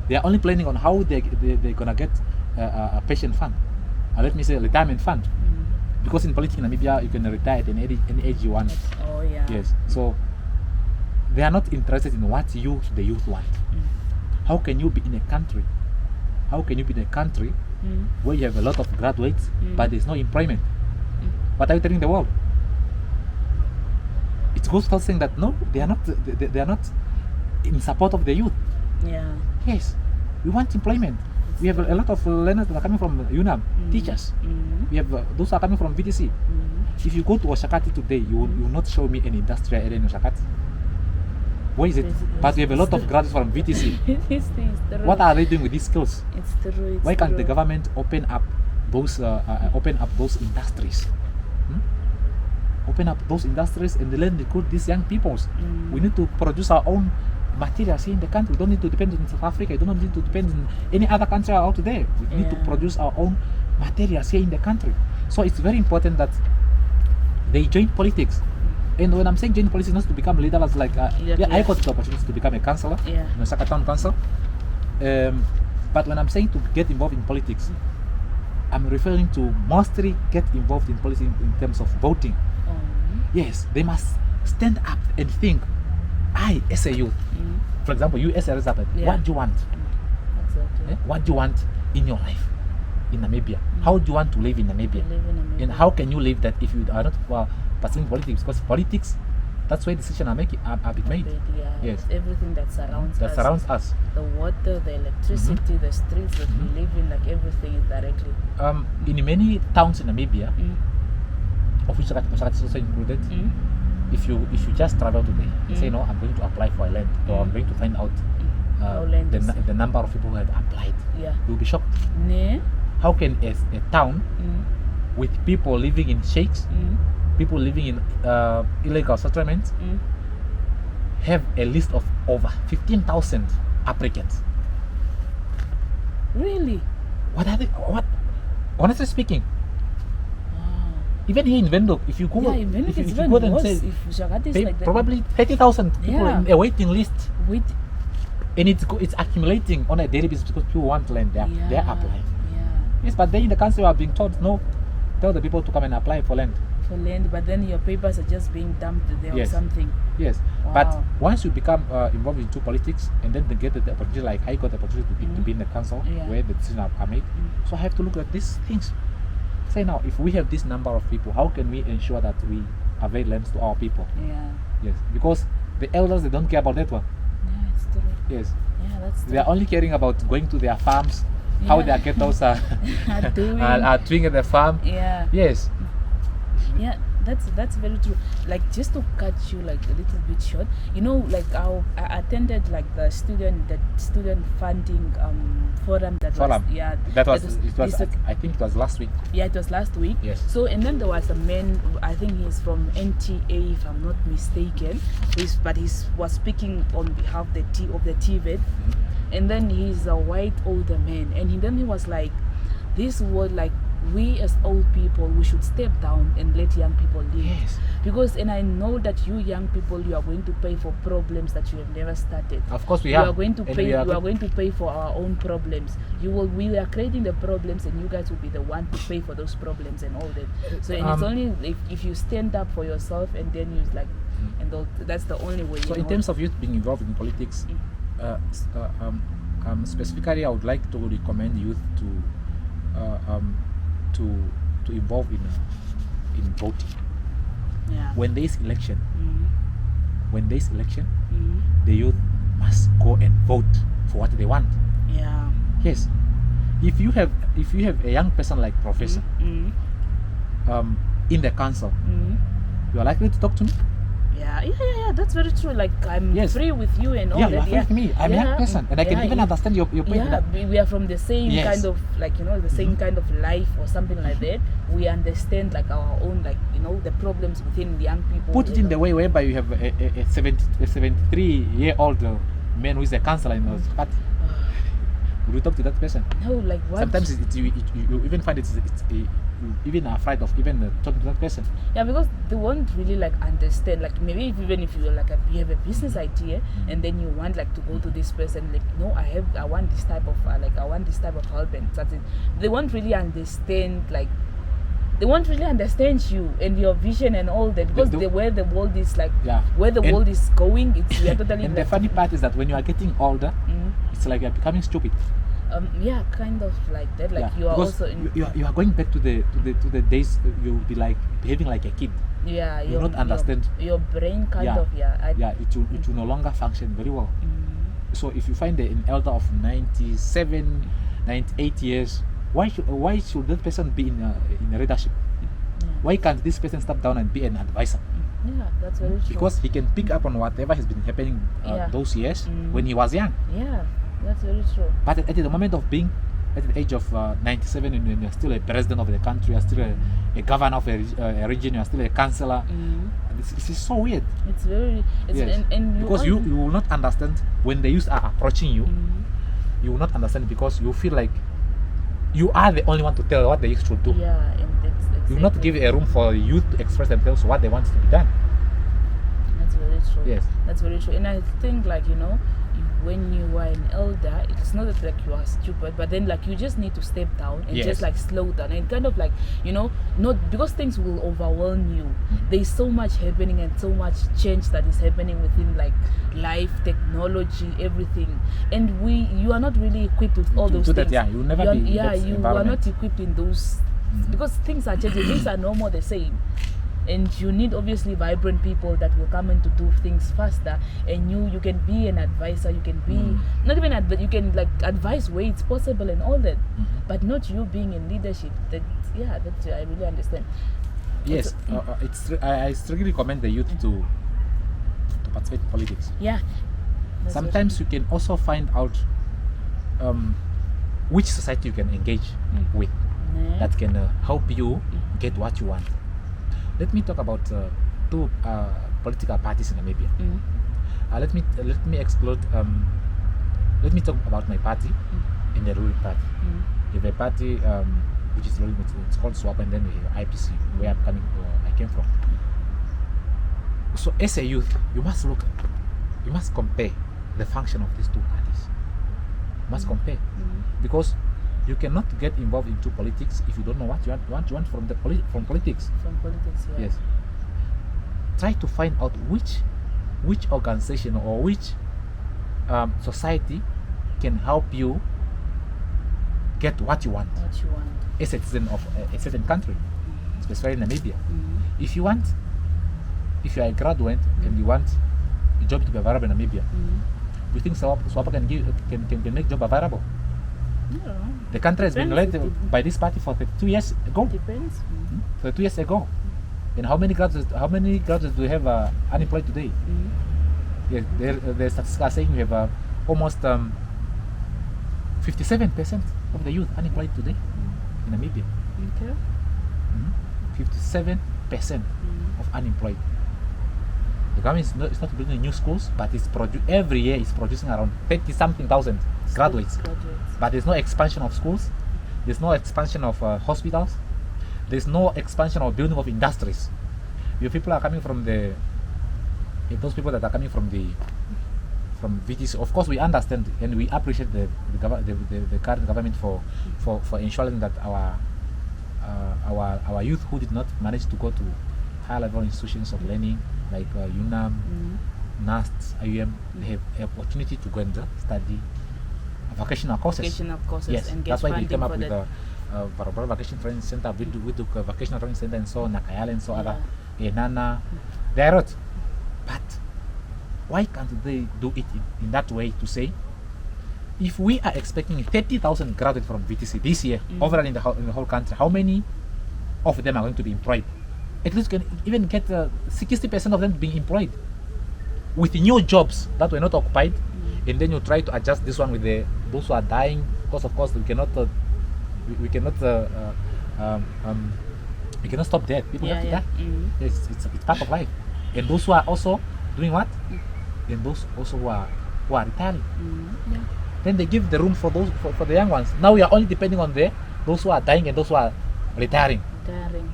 They are only planning on how they're gonna get a pension fund. let me say, retirement fund. Because in politics in Namibia, you can retire at any age you want. Oh, yeah. Yes. So they are not interested in what the youth want. How can you be in a country? How can you be in a country where you have a lot of graduates, but there's no employment? What are you telling the world? It goes without saying that no, they are not in support of the youth. Yeah. Yes, we want employment. We have a lot of learners that are coming from UNAM, teachers. We have those are coming from VTC. If you go to Oshakati today, you will not show me an industrial area in Oshakati. Where is it? But we have a lot of graduates from VTC. What are they doing with these skills? It's true. Why can't the government open up those industries? Open up those industries and then recruit these young peoples. We need to produce our own materials here in the country. We don't need to depend on South Africa. We don't need to depend on any other country out there. We need to produce our own materials here in the country. So it's very important that they join politics. And when I'm saying join politics, not to become leaders like I got the opportunity to become a councillor in Osaka Town Council. But when I'm saying to get involved in politics, I'm referring to mostly get involved in politics in terms of voting. Yes, they must stand up and think, I as a youth, for example, you as a Elizabeth, what do you want? Exactly. What do you want in your life in Namibia? How do you want to live in Namibia? And how can you live that if you are not pursuing politics? Because politics, that's where decisions are being made. Yes. Everything that surrounds us. The water, the electricity, the streets that we live in, like everything is directly. In many towns in Namibia, of which Oshakati is also included, if you just travel today and say, no, I'm going to apply for a land, or I'm going to find out the number of people who have applied, you'll be shocked. How can a town with people living in sheikhs, people living in illegal settlements, have a list of over 15,000 applicants? Really? What are they? What? Honestly speaking, even here in Windhoek, if you go, if you go there and say, like probably 30,000 people in a waiting list. And it's accumulating on a daily basis because people want land. They're applying. Yes, but then in the council are being told, no, tell the people to come and apply for land. But then your papers are just being dumped there or something. Yes, but once you become involved into politics and then they get the opportunity, like I got the opportunity to be in the council where the decisions are made. So I have to look at these things. Say now, if we have this number of people, how can we ensure that we avail lands to our people? Yes, because the elders, they don't care about that one. It's true. Yes. That's true. They are only caring about going to their farms, how their cattle are doing at the farm. Yes. Yeah, that's very true. Like, just to cut you like a little bit short, you know, like I attended like the student funding forum that was I think it was last week. Yeah, it was last week. Yes. So and then there was a man, I think he's from NTA if I'm not mistaken, but he was speaking on behalf of the TVET, and then he's a white older man, and then he was like, this was like, we as old people, we should step down and let young people live. Yes. Because, and I know that you young people, you are going to pay for problems that you have never started. Of course we are. are. You are going to pay. You are going to pay for our own problems. We are creating the problems, and you guys will be the one to pay for those problems and all that. So, and it's only if you stand up for yourself, and then you like, and that's the only way. So, in terms of youth being involved in politics, specifically, I would like to recommend youth to involve in voting. When there is election, the youth must go and vote for what they want. Yes. If you have a young person like Professor in the council, you are likely to talk to me. Yeah, that's very true. Like, I'm free with you and all that. You are free with me. I'm a young person, and I can even understand your point. We are from the same kind of, like, you know, the same kind of life or something like that. We understand, like, our own, like, you know, the problems within the young people. Put it in the way whereby you have a 73-year-old man who is a councillor in Osaka. Would you talk to that person? No, like what? Sometimes you even find it's even afraid of even talking to that person. Yeah, because they won't really like understand. Like maybe even if you like you have a business idea and then you want like to go to this person, like no, I want this type of I want this type of help and something. They won't really understand they won't really understand you and your vision and all that, because where the world is where the world is going, we are totally. And the funny part is that when you are getting older, it's like you are becoming stupid. Yeah, kind of like that. Like you are because also you are going back to the days you'll be like behaving like a kid. Yeah, you don't understand. Your brain kind of it will no longer function very well. So if you find an elder of 97, 98 years, why should that person be in a leadership? Why can't this person step down and be an advisor? Yeah, that's very true. Because he can pick up on whatever has been happening those years when he was young. Yeah, that's very true. But at the moment of being at the age of 97, and you're still a president of the country, you're still a governor of a region, you're still a councillor. This is so weird. It's very and because you will not understand when the youth are approaching you. You will not understand because you feel like you are the only one to tell what the youth should do. Yeah, and that's exactly. You will not give a room for youth to express themselves what they want to be done. That's very true. Yes, that's very true. And I think when you are an elder, it's not that you are stupid, but then you just need to step down and just slow down and kind of not because things will overwhelm you. There's so much happening and so much change that is happening within life, technology, everything, and you are not really equipped with all those things. You will never be in that you are not equipped in those because things are changing. Things are no more the same. And you need obviously vibrant people that will come in to do things faster, and you can be an advisor, you can be not even you can advise where it's possible and all that, but not you being in leadership. That I really understand. Yes, I strongly recommend the youth to participate in politics. Yeah, sometimes you can also find out which society you can engage with that can help you get what you want. Let me talk about two political parties in Namibia. Let me explode. Let me talk about my party and the ruling party. We have a party which is ruling. It's called SWAP, and then we have IPC, where I came from. So as a youth, you must compare the function of these two parties. You must compare because you cannot get involved into politics if you don't know what you want from politics. From politics, yeah. Yes. Try to find out which organization or which society can help you get what you want. As a citizen of a certain country, especially Namibia. If you are a graduate and you want a job to be available in Namibia, you think SWAPA can make job available? No. The country has been led by this party for 32 years ago. Depends. 32 years ago. And how many graduates do we have unemployed today? Yes, the statistics are saying we have almost 57% of the youth unemployed today in Namibia. Okay. 57% of unemployed. The government is not building new schools, but every year it's producing around 30-something thousand graduates. But there's no expansion of schools, there's no expansion of hospitals, there's no expansion of building of industries. Your people are coming from those people that are coming from VTC. Of course, we understand and we appreciate the current government for ensuring that our youth who did not manage to go to higher level institutions of learning like UNAM, NAST, IUM, they have an opportunity to go and study vocational courses. Yes, and that's why they came up with the Vacation Training Center. We do a vocational training center and so Nakayale and so other Enana. They are not. But why can't they do it in that way to say, if we are expecting 30,000 graduates from VTC this year, overall in the whole country, how many of them are going to be employed? At least can even get 60% of them being employed with new jobs that were not occupied, and then you try to adjust this one with those who are dying, because of course we cannot stop death. People have to die. Yes, it's part of life. And those who are also doing what? And those also who are retiring. Then they give the room for those for the young ones. Now we are only depending on those who are dying and those who are retiring. Tiring.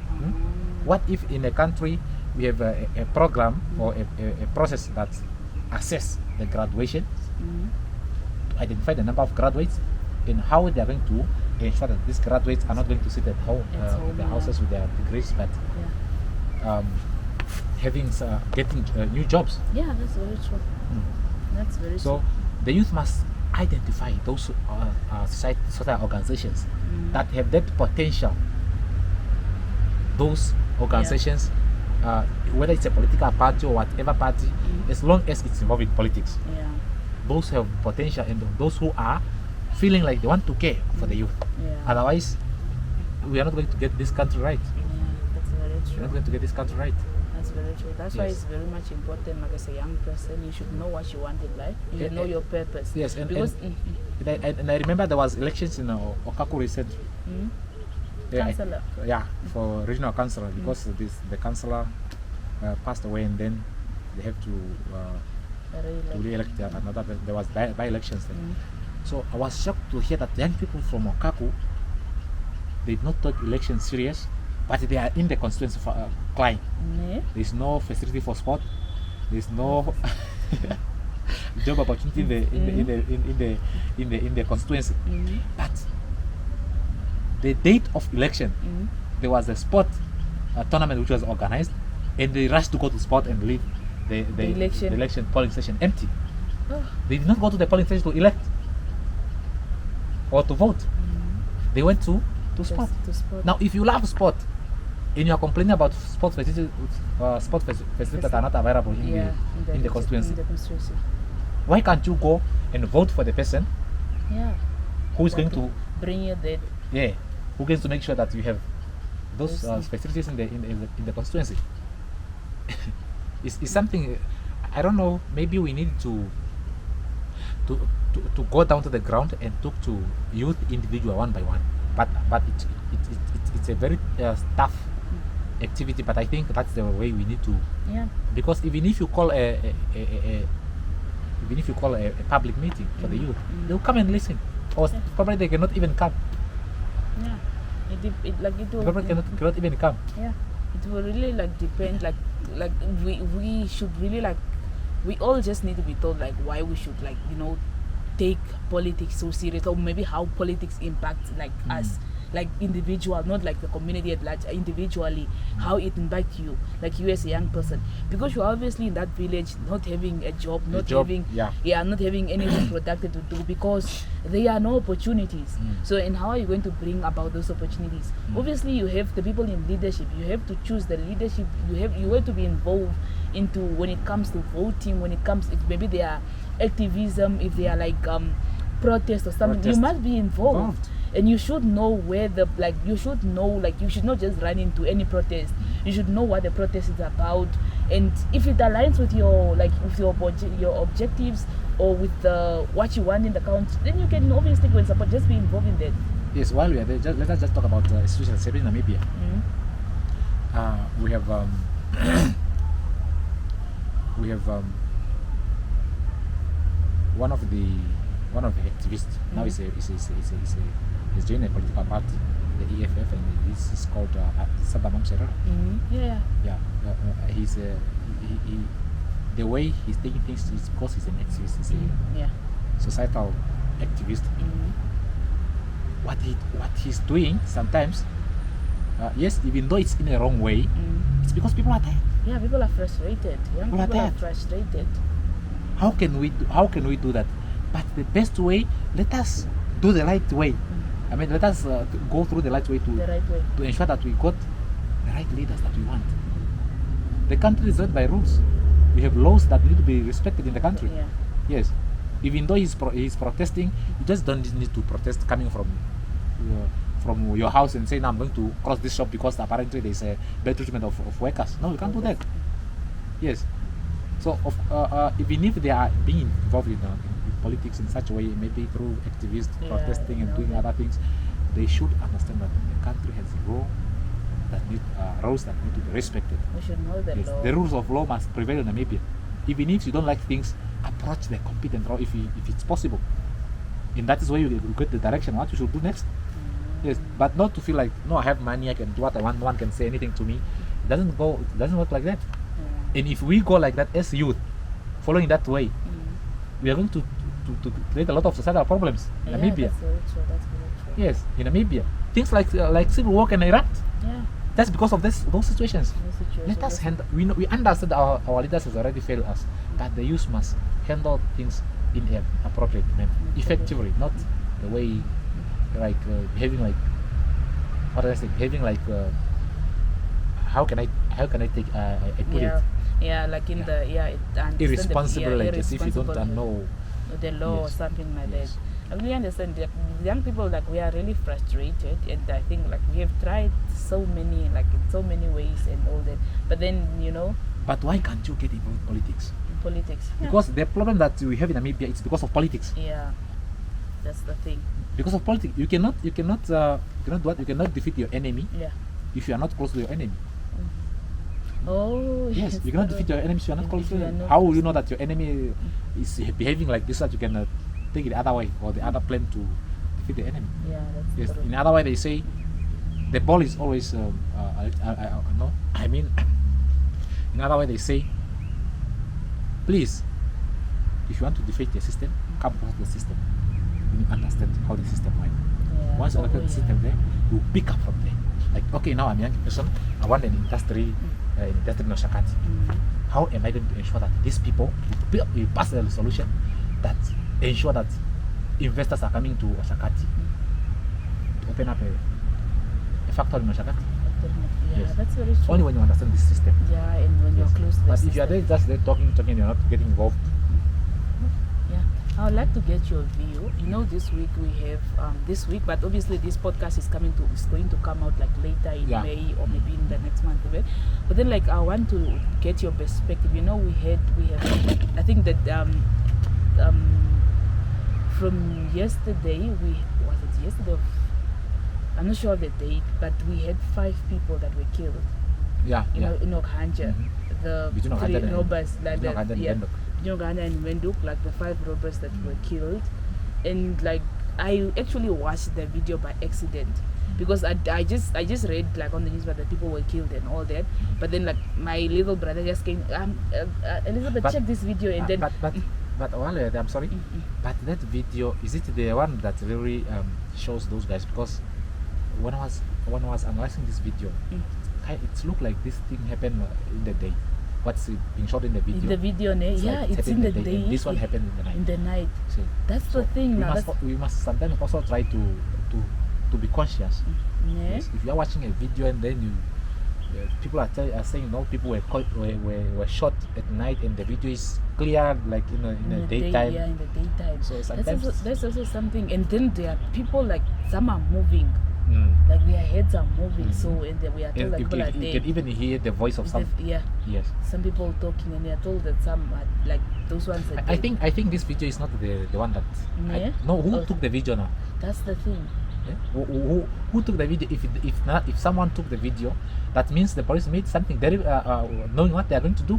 What if in a country we have a program or a process that assess the graduation, to identify the number of graduates and how they are going to ensure that these graduates are not going to sit at home, in their houses with their degrees, but getting new jobs. Yeah, that's very true. That's very true. So the youth must identify those social organizations that have that potential. Those organizations, whether it's a political party or whatever party, as long as it's involved in politics, those have potential, and those who are feeling like they want to care for the youth. Otherwise, we are not going to get this country right. That's very true. We're not going to get this country right. That's very true. That's why it's very much important, like as a young person, you should know what you want in life. You should know your purpose. Yes, because and I remember there was elections in Okaku recently. Councilor. For regional councilor, because the councilor passed away, and then they have to re-elect another. There was by-elections then. So I was shocked to hear that young people from Okaku, they did not take elections serious, but they are in the constituency for Klein. There's no facility for sport. There's no job opportunity in the constituency. But the date of election, there was a sport tournament which was organized, and they rushed to go to sport and leave the election polling station empty. They did not go to the polling station to elect or to vote. They went to sport. Now, if you love sport and you are complaining about sport facilities that are not available in the constituency, why can't you go and vote for the person who is going to bring you that? Who gets to make sure that you have those facilities in the constituency? It's something, I don't know. Maybe we need to go down to the ground and talk to youth individual one by one. But it's a very tough activity. But I think that's the way we need to. Because even if you call a public meeting for the youth, they'll come and listen, or probably they cannot even come. Cannot even come. It will really depend. We should really we all just need to be told why we should take politics so serious, or maybe how politics impacts us, individual, not the community at large, individually, how it impacts you, you as a young person, because you're obviously in that village not having a job, not having anything productive to do, because there are no opportunities. So, and how are you going to bring about those opportunities? Obviously, you have the people in leadership. You have to choose the leadership. You have to be involved into when it comes to voting. When it comes, maybe they are activism, if they are protest or something, you must be involved. And you should know where you should not just run into any protest. You should know what the protest is about, and if it aligns with your your objectives or with what you want in the country, then you can obviously go and support. Just be involved in that. Yes, while we are there, let us just talk about institutional security in Namibia. We have one of the activists now is joined a political party, the EFF, and this is called Sabamam Serra. He's the way he's taking things is because he's an activist. He's a societal activist. What he's doing sometimes, yes, even though it's in a wrong way, it's because people are tired. People are frustrated. People are frustrated. How can we do that? But the best way, let us do the right way. I mean, let us go through the right way to ensure that we got the right leaders that we want. The country is led by rules. We have laws that need to be respected in the country. Yes. Even though he's protesting, you just don't need to protest coming from your house and say, "No, I'm going to cross this shop because apparently there's a bad treatment of workers." No, you can't do that. Yes. So, even if they are being involved in politics in such a way, maybe through activists protesting and doing other things, they should understand that the country has rules that need to be respected. We should know the law. The rules of law must prevail in Namibia. Even if you don't like things, approach the competent law if it's possible. And that is where you get the direction what you should do next. Yes, but not to feel like, no, I have money, I can do what I want, no one can say anything to me. It doesn't work like that. And if we go like that as youth, following that way, we are going to create a lot of societal problems in Namibia. That's very true. That's very true. Yes, in Namibia, things like civil war can erupt. Yeah. That's because of those situations. Let us Yes. handle. We understand our leaders has already failed us, but the youth must handle things in an appropriate manner, effectively, not the way like behaving like, what do I say? Behaving like how can I take I put it? Yeah, like in the Irresponsible, like as if you don't know the law or something like that. I really understand that young people, like, we are really frustrated, and I think like we have tried so many, like in so many ways and all that, but then But why can't you get involved in politics? in politics. Because the problem that we have in Namibia is because of politics. Yeah, that's the thing. Because of politics, you cannot defeat your enemy Yeah. if you are not close to your enemy. Oh Yes, you cannot defeat your enemy if you are not close to them. How will you know that your enemy is behaving like this, that you can take it the other way or the other plan to defeat the enemy? Yeah, that's Yes. true. In other way, they say the ball is always no. I mean, in other way, they say, please, if you want to defeat the system, come across the system. You need to understand how the system works. Yeah. Once you understand the system there, you pick up from there. Like, okay, now I'm a young person, I want an industry in Shakati. How am I going to ensure that these people will pass a solution that ensure that investors are coming to Oshakati to open up a factory in Oshakati? Yeah, Yes. that's very true. Only when you understand this system. Yeah, and when you're close to the But if you are system. there just there talking, you're not getting involved. Yeah, I would like to get your view. This week we have but obviously this podcast is going to come out like later in May or maybe in the next month. But then like I want to get your perspective. We have I think that from yesterday yesterday? I'm not sure of the date, but we had 5 people that were killed. Yeah. In Okhanja, the Between 3 Okhanja and- robbers, like between that, Okhanja and yeah, Windhoek. between Okhanja and Windhoek, like the 5 robbers that were killed, and like I actually watched the video by accident because I just read like on the news that people were killed and all that, but then like my little brother just came, Elizabeth, check this video, and then But Wale, I'm sorry, but that video, is it the one that really shows those guys? Because when I was analyzing this video, it looked like this thing happened in the day. What's being shot in the video? in the video, It's yeah, like it's happened in the day. and this one happened in the night. In the night. See? That's So the thing. we Now, must sometimes also try to be conscious. yeah. Yes, if you are watching a video and then people are saying no, people were shot at night and the video is clear, like in the daytime. Yeah, in the daytime. So sometimes That's also something. And then there are people, like, some are moving, mm. like their heads are moving. So and we are told And that you people are can dead. even hear the voice of some. Yeah, Yes. some people talking, and they are told that some are, like, those ones are I dead. think this video is not the one that. Yeah? Who Oh. took the video now? That's the thing. Yeah? Who took the video? If someone took the video, that means the police made something very knowing what they are going to do.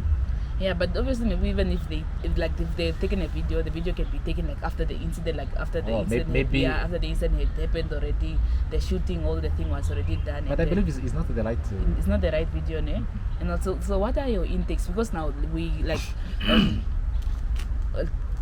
Yeah, but obviously maybe even if they've taken a video, the video can be taken like after the incident, like after the incident. maybe- after the incident had happened already, the shooting, all the thing was already done. But and I then- believe it's not the right. it's not the right video, ne? And also, so what are your intakes? Because now we like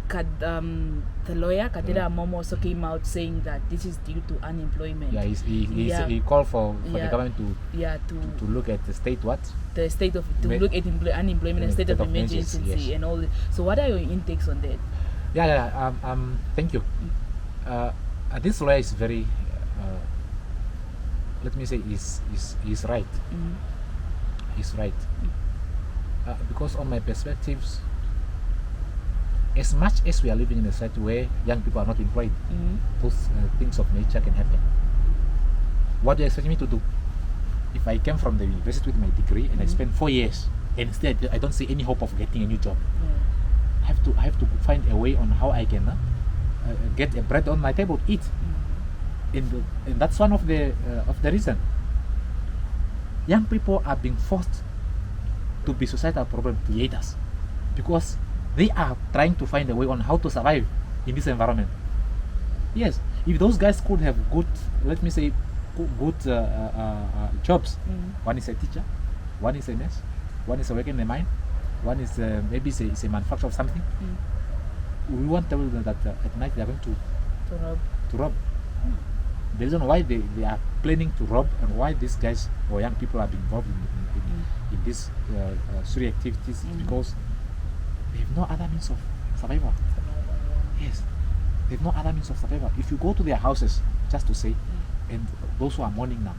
the lawyer Katera Momo also came out saying that this is due to unemployment. Yeah, Yeah. he called for the Yeah. government Yeah, to look at the state what. the state of Ma- look at unemployment and state of emergency, yes. and all. So what are your intakes on that? Yeah. Thank you. This lawyer is very. Let me say, is right. Mm. He's right. Because on my perspectives, as much as we are living in a society where young people are not employed, those things of nature can happen. What do you expect me to do? If I came from the university with my degree and I spent 4 years and still I don't see any hope of getting a new job, Yeah. I have to find a way on how I can get a bread on my table to eat. And that's one of the reason. Young people are being forced to be societal problem creators because they are trying to find a way on how to survive in this environment. Yes, if those guys could have good, let me say, good jobs. One is a teacher, one is a nurse, one is working in the mine, one is maybe it's a manufacturer of something. We want to tell them that at night they are going to rob. The reason why they are planning to rob and why these guys or young people are being involved in these Suri activities is because they have no other means of survival. Yes, they have no other means of survival. If you go to their houses just to say, and those who are mourning now,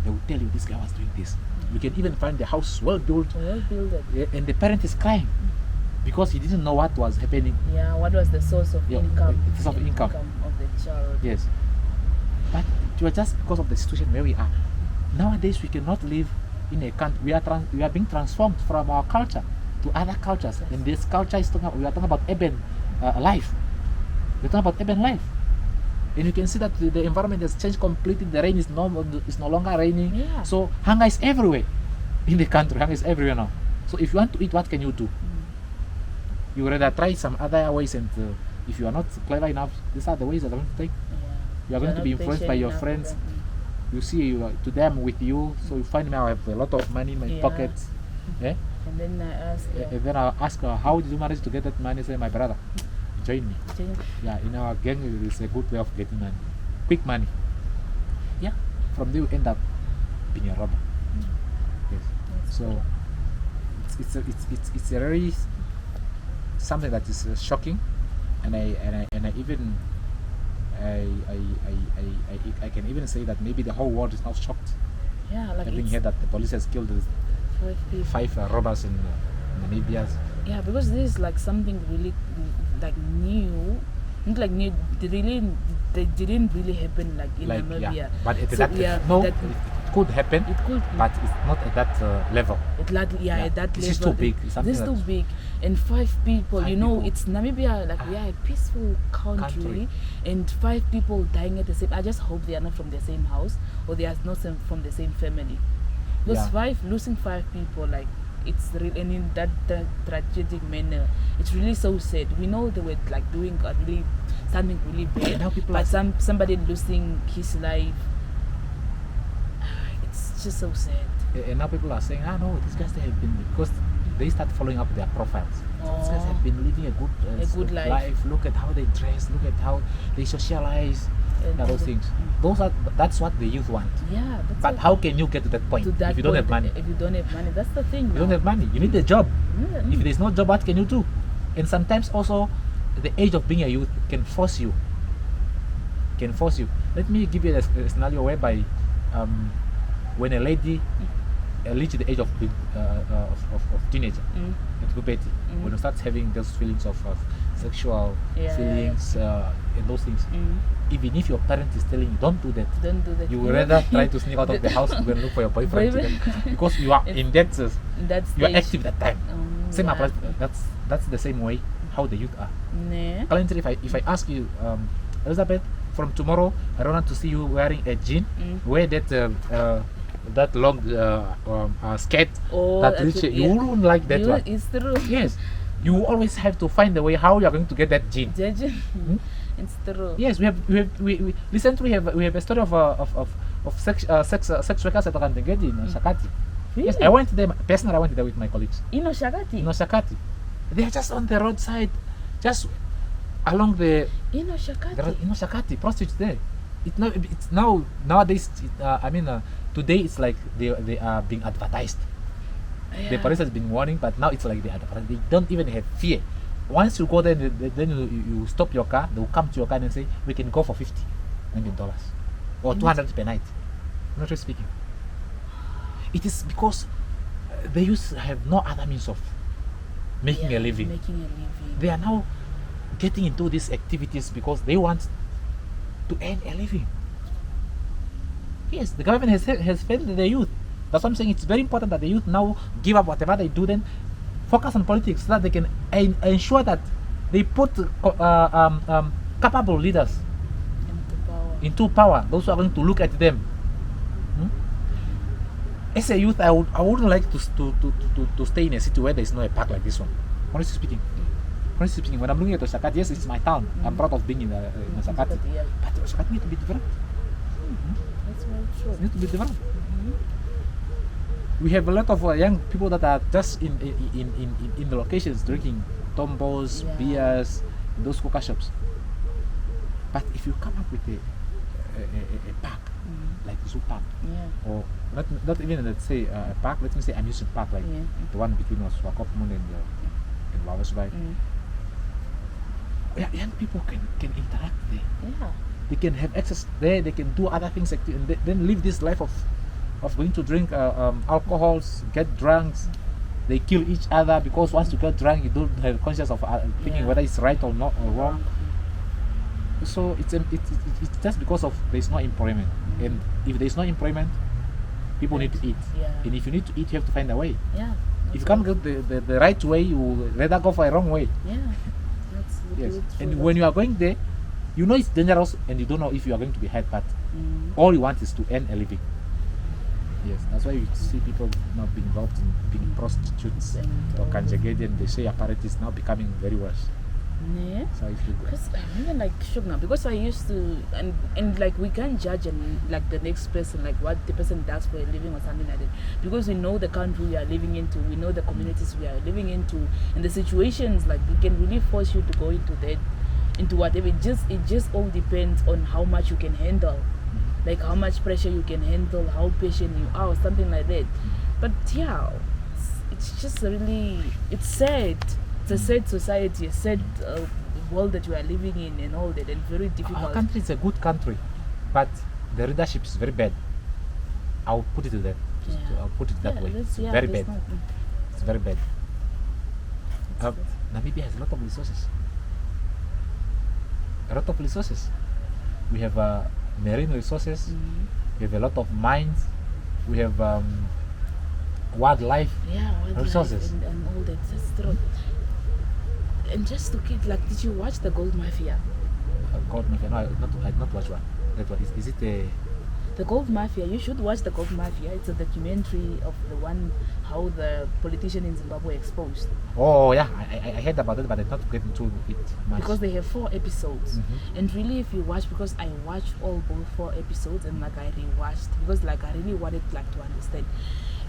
they will tell you this guy was doing this. You can even find the house well built, and the parent is crying because he didn't know what was happening. Yeah, what was the source of income? The source of income of the child. Yes, but it was just because of the situation where we are. Nowadays, we cannot live in a country. We are being transformed from our culture to other cultures, and this culture is we are talking about urban life. We're talking about urban life, and you can see that the environment has changed completely. The rain is no longer raining. Yeah. So hunger is everywhere in the country. Hunger is everywhere now. So if you want to eat, what can you do? You rather try some other ways, and if you are not clever enough, these are the ways that I'm going to take. You are going to be influenced by your friends. You see, today I'm with you, so you find me, I have a lot of money in my pockets. Yeah? And then I ask her, how did you manage to get that money? Say, my brother, join me. Yeah, in our gang, it is a good way of getting money. Quick money. Yeah, from there you end up being a robber. Yes. So it's a very something that is shocking, and I even I can even say that maybe the whole world is now shocked. Yeah, like having heard that the police has killed 5 robbers in Namibia. Yeah, because this is like something really like new, not like new. They didn't really happen like in Namibia. Yeah. But at it could happen. It could, but it's not at that level. At that level. This is too big. This is too big, and 5 people. It's Namibia. Like we are a peaceful country, and 5 people dying at the same. I just hope they are not from the same house, or they are not from the same family. Because losing 5 people, like it's really, and in that tragic manner, it's really so sad. We know they were like doing something really bad, but somebody losing his life. It's just so sad. And now people are saying, no, these guys, they have been, because they start following up their profiles. These guys have been living a good life. Look at how they dress, look at how they socialize, and those things. That's what the youth want. Yeah. But how can you get to that point if you don't have money? If you don't have money, that's the thing. You don't have money. You need a job. If there's no job, what can you do? And sometimes also, the age of being a youth can force you. Let me give you a scenario whereby when a lady reaches the age of teenager, at puberty, when you start having those feelings of sexual feelings and those things, even if your parent is telling you don't do that, you will rather try to sneak out of the house to go and look for your boyfriend because you are in that you are active that time. Same applies. That's the same way how the youth are. Currently, if I ask you, Elizabeth, from tomorrow I don't want to see you wearing a jean, wear that long skirt, you wouldn't like that one. It's true. Yes, you always have to find a way how you are going to get that jean. It's true. Yes, we recently we have a story of sex workers at Randengedi in Shakati. Really? Yes, I went there personally. I went there with my colleagues. In Shakati, they are just on the roadside, just along the Shakati, prostitutes there. It's now nowadays. Today it's like they are being advertised. The police has been warning, but now it's like they advertise. They don't even have fear. Once you go there, then you stop your car. They will come to your car and say, "We can go for $50 million or $200 per night." Not really speaking. It is because they used to have no other means of making a living. They are now getting into these activities because they want to earn a living. Yes, the government has failed the youth. That's what I'm saying. It's very important that the youth now give up whatever they do, then focus on politics so that they can ensure that they put capable leaders into power. Those who are going to look at them. As a youth, I wouldn't like to stay in a city where there is no a park like this one. Honestly speaking, when I'm looking at Shakati, yes, it's my town. I'm proud of being in Shakati. But Shakati needs to be developed. That's very true. It needs to be developed. We have a lot of young people that are just in the locations drinking tombos, beers, those coca shops. But if you come up with a park, like zoo park, or not even let's say a park, let me say amusement park, like the one between us, Swakopmund and Wawasbai. Young people can interact there. Yeah. They can have access there. They can do other things, and then live this life of going to drink alcohols, get drunk. They kill each other because once you get drunk, you don't have conscience of thinking whether it's right or not or wrong. So it's just because of there's no employment, and if there's no employment, people need to eat. And if you need to eat, you have to find a way. If you can't go the right way, you will rather go for a wrong way. That's yes. And when you are going there, you know it's dangerous, and you don't know if you are going to be hurt, but all you want is to earn a living. Yes, that's why you see people now being involved in being prostitutes or conjugated, and they say apparently it's now becoming very worse. Yeah. So if you because I'm even like shocked now, because I used to and like we can't judge and like the next person, like what the person does for a living or something like that, because we know the country we are living into, we know the communities we are living into, and the situations like we can really force you to go into that, into whatever. It just all depends on how much you can handle, like how much pressure you can handle, how patient you are, or something like that. But yeah, it's just really, it's sad. It's a sad society, a sad world that we are living in, and all that, and very difficult. Our country is a good country, but the leadership is very bad. I'll put it to that. I'll put it that way. It's very bad. It's very bad. Namibia has a lot of resources. A lot of resources. We have marine resources. We have a lot of mines. We have wildlife resources. And all that. That's true. And just to keep, like, did you watch the Gold Mafia? Gold Mafia? No, I not watch one. That one is it a... The Gold Mafia, you should watch the Gold Mafia. It's a documentary of the one, how the politician in Zimbabwe exposed. Oh yeah, I heard about it, but I did not get into it much. Because they have 4 episodes. And really if you watch, because I watched all both 4 episodes, and like I rewatched, because like I really wanted like to understand.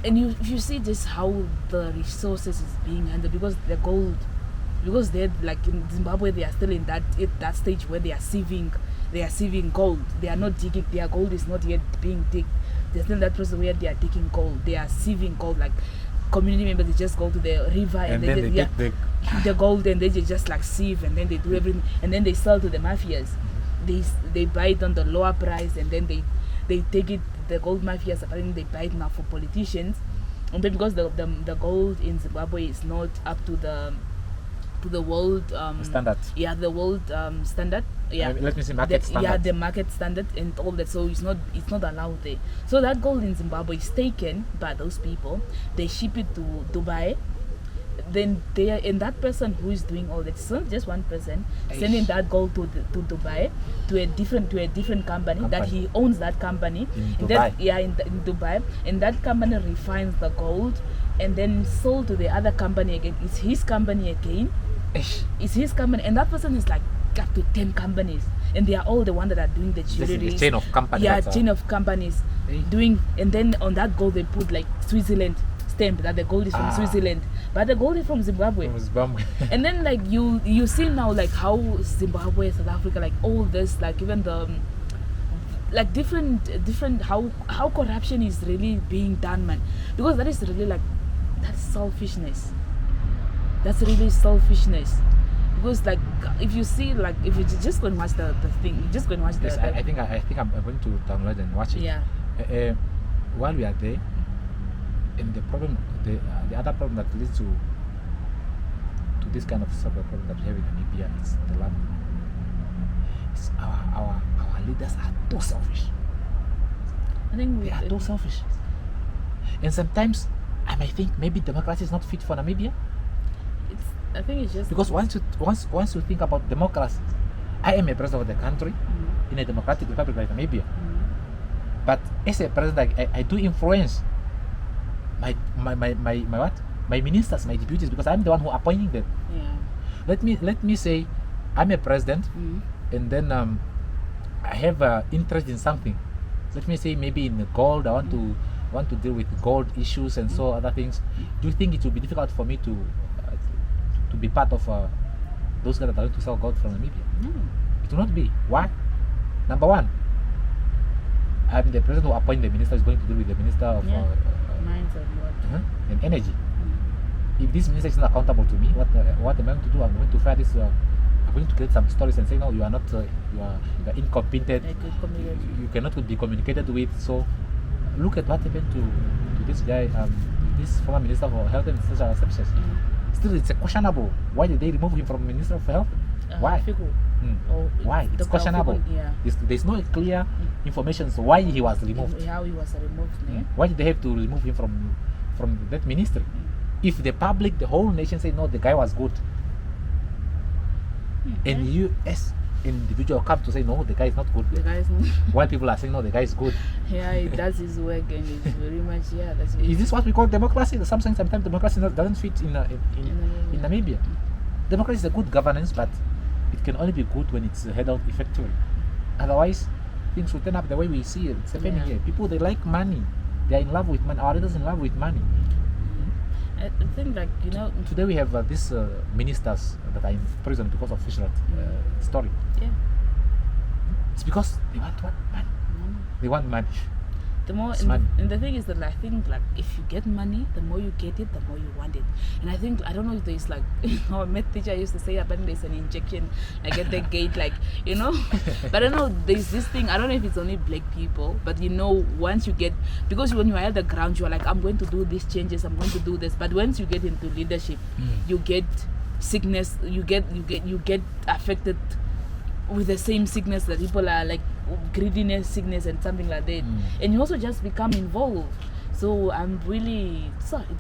And you see just how the resources is being handled, because the gold, because they're like in Zimbabwe, they are still in that stage where they are sieving gold. They are not digging, their gold is not yet being digged. They're still in that process where they are digging gold. They are sieving gold, like community members, they just go to the river and then they take the gold, and they just like sieve, and then they do everything, and then they sell to the mafias. They buy it on the lower price, and then they take it, the gold mafias apparently they buy it now for politicians. And then because the gold in Zimbabwe is not up to the world standard. Yeah, the world standard. Yeah. Let me see, market standard. Yeah, the market standard and all that. So it's not allowed there. So that gold in Zimbabwe is taken by those people. They ship it to Dubai. Then and that person who is doing all that, it's not just one person sending that gold to Dubai, to a different company that he owns that company in Dubai. In Dubai, and that company refines the gold and then sold to the other company again. It's his company again. It's his company, and that person is like up to 10 companies, and they are all the one that are doing the jewelry. This is a chain of companies. Yeah, chain of companies doing, and then on that gold they put like Switzerland stamp that the gold is from Switzerland, but the gold is from Zimbabwe. And then like you see now like how Zimbabwe, South Africa, like all this, like even the like different how corruption is really being done, man, because that is really like, that's selfishness. That's really selfishness. Because like if you see, like if you just go and watch the thing, you just go and watch yes, the I think I'm going to download and watch it. Yeah. While we are there, and the problem, the other problem that leads to this kind of sort of problem that we have in Namibia is the land. It's our leaders are too selfish. I think they are too selfish. And sometimes I might think maybe democracy is not fit for Namibia. I think it's just because once you think about democracy, I am a president of the country in a democratic republic like Namibia. But as a president, I do influence my ministers, my deputies, because I'm the one who appointing them. Yeah. Let me say I'm a president, and then I have interest in something. let me say maybe in the gold, I want to deal with gold issues and so other things. Do you think it will be difficult for me to be part of those guys that are going to sell gold from Namibia? No. It will not be. Why? Number one, I'm the president who appoint the minister is going to deal with the minister of Mines and what? and energy. If this minister is not accountable to me, what am I going to do? I'm going to fire this. I'm going to create some stories and say, no, you are not. You are incompetent. You cannot be communicated with. So, look at what happened to this guy, this former minister for health and social services. Still, it's questionable. Why did they remove him from Minister of Health? Why? Why? It's questionable. There's no clear information so why he was removed. How he was removed. Why did they have to remove him from that ministry? If the public, the whole nation say no, the guy was good, and you as individual come to say no, the guy is not good. The guy is not. Why people are saying no, the guy is good? Yeah, he does his work and it's very much That's is this what we call democracy? Sometimes democracy doesn't fit in Namibia. Democracy is a good governance, but it can only be good when it's handled effectively. Otherwise, things will turn up the way we see it. It's happening here. People, they like money. They are in love with money. Our leaders in love with money. I think, like, today we have these ministers that are in prison because of fish rat story. Yeah. It's because they want what? Money. They want money. The more, and the thing is that I think, like, if you get money, the more you get it, the more you want it. And I think, I don't know if there's like, our math teacher used to say that, but there's an injection, like at the gate, like, but I don't know, there's this thing, I don't know if it's only black people, but once you get, because when you are at the ground, you are like, I'm going to do these changes, I'm going to do this. But once you get into leadership, you get sickness, you get affected with the same sickness that people are like, greediness, sickness, and something like that, and you also just become involved. So it's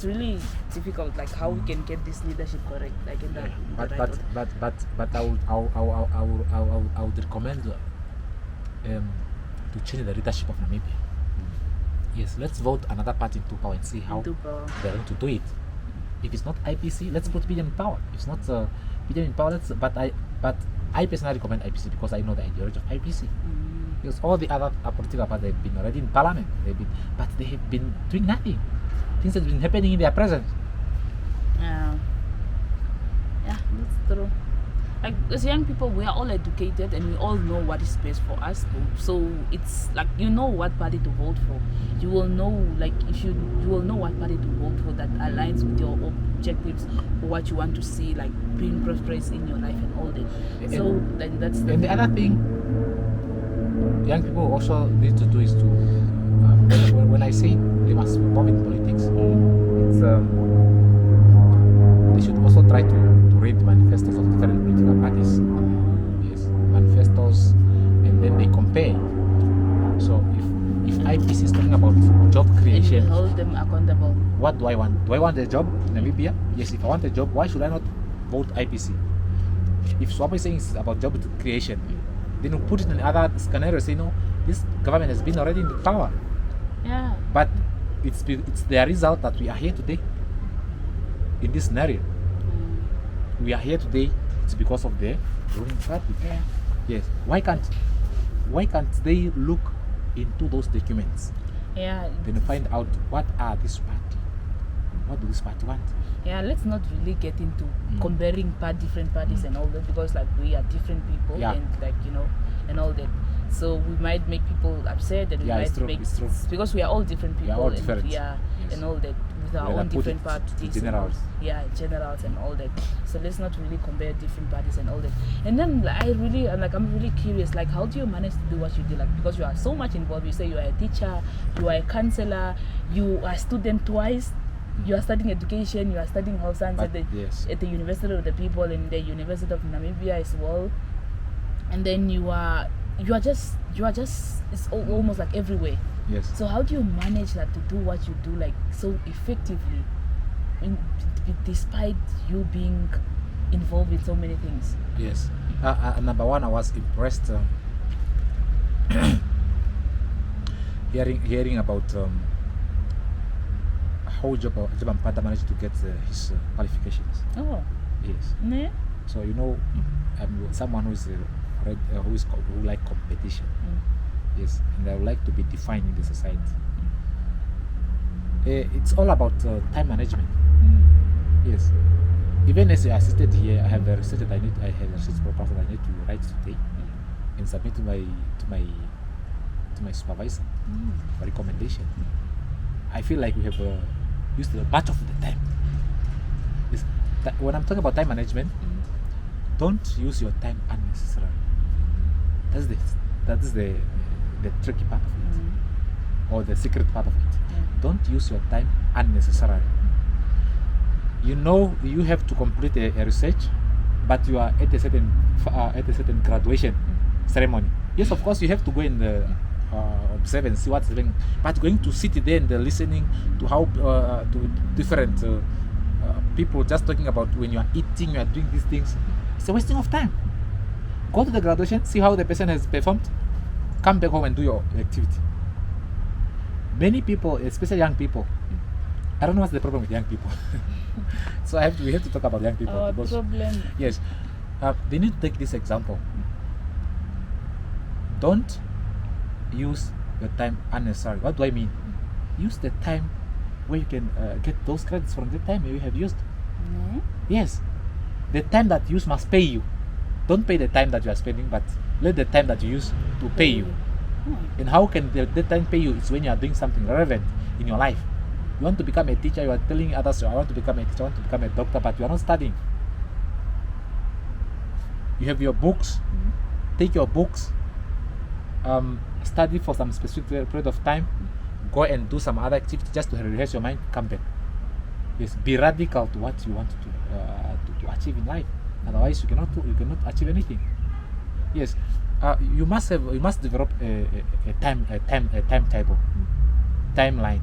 really difficult, like how we can get this leadership correct, like in that. But I would recommend to change the leadership of Namibia. Yes, let's vote another party into power and see how they're going to do it. If it's not IPC, let's put PDM in power. If it's not PDM in power, I personally recommend IPC because I know the ideology of IPC. Because all the other political parties have been already in parliament, but they have been doing nothing. Things have been happening in their presence. Yeah, that's true. Like, as young people, we are all educated and we all know what is best for us. So it's like, what party to vote for. You will know, like, you will know what party to vote for that aligns with your objectives or what you want to see, like being prosperous in your life and all that. So then that's the other thing young people also need to do is to when I say they must be involved in politics, it's they should also try to read manifestos of different political parties. Yes, manifestos, and then they compare. So if IPC is talking about job creation, and hold them accountable. What do I want? Do I want a job in Namibia? Yes, if I want a job, why should I not vote IPC? If Swap is saying it's about job creation, then you put it in other scenarios, say no, this government has been already in power. Yeah. But it's the result that we are here today. In this scenario, we are here today. It's because of the ruling party. Yeah. Yes. Why can't they look into those documents? Yeah. Then find out what are this party, what do this party want. Yeah, let's not really get into comparing different parties and all that, because like we are different people and like and all that. So we might make people upset, and we might make because we are all different people, all different. And all that with our own different parties, generals. Generals and all that. So let's not really compare different parties and all that. And then I'm really curious, like how do you manage to do what you do, like because you are so much involved. You say you are a teacher, you are a counselor, you are a student twice. You are studying education, you are studying health science at the University of the People and the University of Namibia as well. And then you are just it's almost like everywhere. Yes. So how do you manage that to do what you do like so effectively, despite you being involved in so many things? Yes. Number one, I was impressed hearing about how Job Mpata managed to get his qualifications. Oh. Yes. Yeah. So I'm someone who like competition. Yes, and I would like to be defined in the society. It's all about time management. Yes. Even as you assisted here, I have a research that I have a research proposal I need to write today and submit to my supervisor for recommendation. I feel like we have used much of the time. Yes. When I'm talking about time management, don't use your time unnecessarily. That is the tricky part of it, or the secret part of it. Don't use your time unnecessarily. You know you have to complete a research, but you are at a certain graduation ceremony. Yes, of course you have to go and observe and see what's happening, but going to sit there and listening to how to different people just talking about when you are eating, you are doing these things, it's a wasting of time. Go to the graduation, see how the person has performed, come back home and do your activity. Many people, especially young people, I don't know what's the problem with young people. So we have to talk about young people. Our problem. Yes, they need to take this example. Don't use your time unnecessarily. What do I mean? Use the time where you can get those credits from the time you have used. Yes, the time that you use must pay you. Don't pay the time that you are spending, but let the time that you use to pay you. And how can the time pay you? It's when you are doing something relevant in your life. You want to become a teacher, you are telling others, I want to become a teacher, I want to become a doctor, but you are not studying. You have your books, take your books, study for some specific period of time, go and do some other activity just to rehearse your mind, come back. Yes, be radical to what you want to achieve in life. Otherwise, you cannot achieve anything. Yes, you must develop a timetable. Timeline.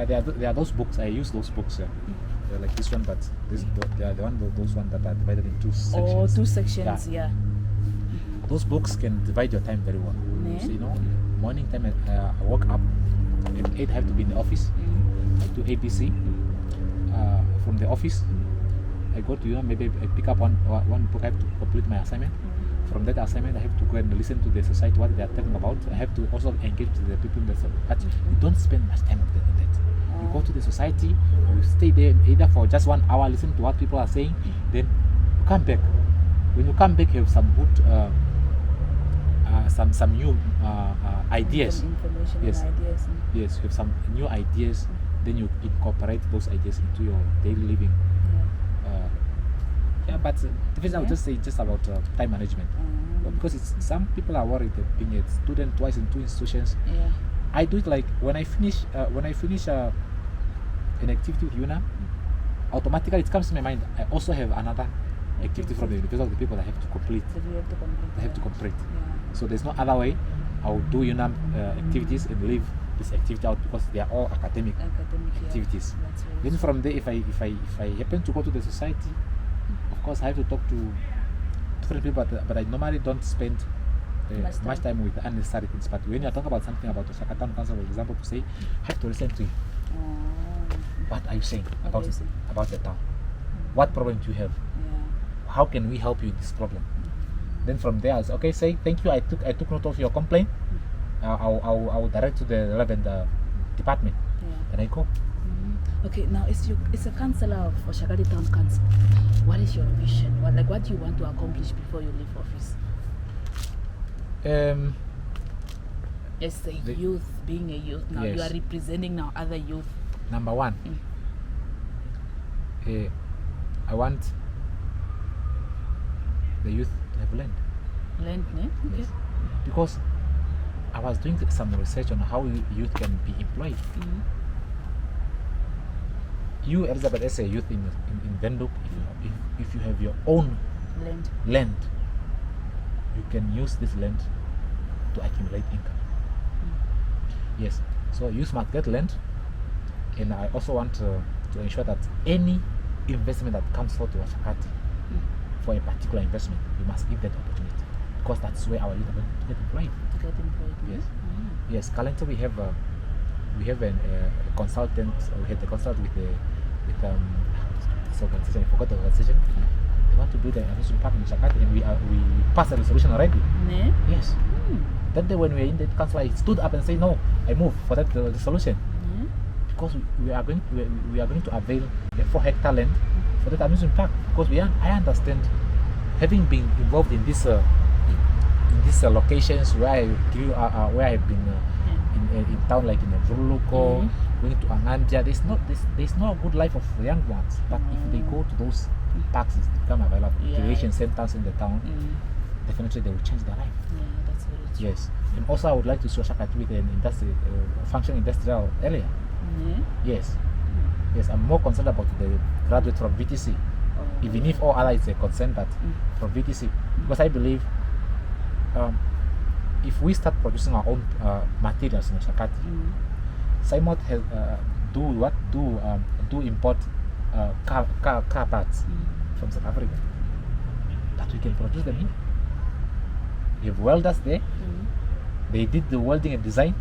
There are those books. I use those books. They're like this one, but they are those ones that are divided in 2 sections. Oh, 2 sections, yeah. Those books can divide your time very well. So, morning time, I wake up at 8. I have to be in the office. I do ABC. From the office, I go to maybe I pick up one book. I have to complete my assignment. From that assignment, I have to go and listen to the society, what they are talking about. I have to also engage with the people in the society. But you don't spend much time on that. You go to the society, you stay there either for just 1 hour, listen to what people are saying, then you come back. When you come back, you have some good, some new ideas. Some information Yes. and ideas. Yes, you have some new ideas. Then you incorporate those ideas into your daily living. But the first I would just say just about time management, because some people are worried that being a student twice in 2 institutions. I do it like when I finish an activity with UNAM, automatically it comes to my mind. I also have another activity from the university of the people that I have to complete. I have to complete. So there's no other way. I will do UNAM activities and leave this activity out because they are all academic activities. Then from there, if I happen to go to the society, of course I have to talk to different people, but I normally don't spend much time with unnecessary things. But when you talk about something about the Osaka Town Council, for example, to say, I have to listen to you. What are you saying about the town? What problem do you have? How can we help you in this problem? Then from there, I say, okay, say thank you. I took note of your complaint. I will direct to the relevant department, and I go. Okay, now it's a councillor of Oshagadi Town Council. What is your vision? What do you want to accomplish before you leave office? As a youth, being a youth now, you are representing now other youth. Number 1, I want the youth to have land. Land, okay. Yes. Because I was doing some research on how youth can be employed. You, Elizabeth, as a youth in Windhoek, if you have your own land, you can use this land to accumulate income. Yes, so youth must get land, and I also want to ensure that any investment that comes forward to Oshakati for a particular investment, we must give that opportunity, because that's where our youth are going to get employed. Yes. Yes. Currently, we have a consultant. We had a consultant with this organization. I forgot the organization. They want to build an amusement park in Shakati, and we passed a resolution already. Ne? Yes. That day when we were in the council, I stood up and said, no, I move for that resolution. Because we are going to avail the 4-hectare land for that amusement park. Because I understand, having been involved in these locations where I have been in town, like in Vruluko, going to Namibia, there's no good life of young ones. But if they go to those parks, it's become available, creation centers in the town, definitely they will change their life. Yeah, that's very true. Yes, and also I would like to show Shakati with an functioning industrial area. Yes, yes, I'm more concerned about the graduate from VTC, even if all other is a concern, but from VTC, because I believe if we start producing our own materials in Shakati, Simon has do import car parts from South Africa, but we can produce them here. We have welders there. They did the welding and design.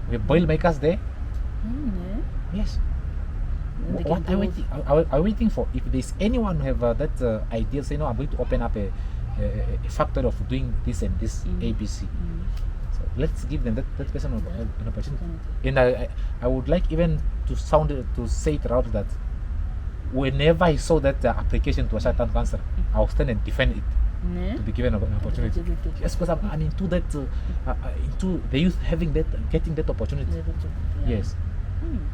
We have boil makers there. Yes. What are we waiting for? If there's anyone who have that idea, say, no, I'm going to open up a factory of doing this and this ABC. So let's give them that person an opportunity. And I would like even to say it out that whenever I saw that application to a certain council, I'll stand and defend it. To be given an opportunity. Yes, because I'm into that, into the youth getting that opportunity. Yes.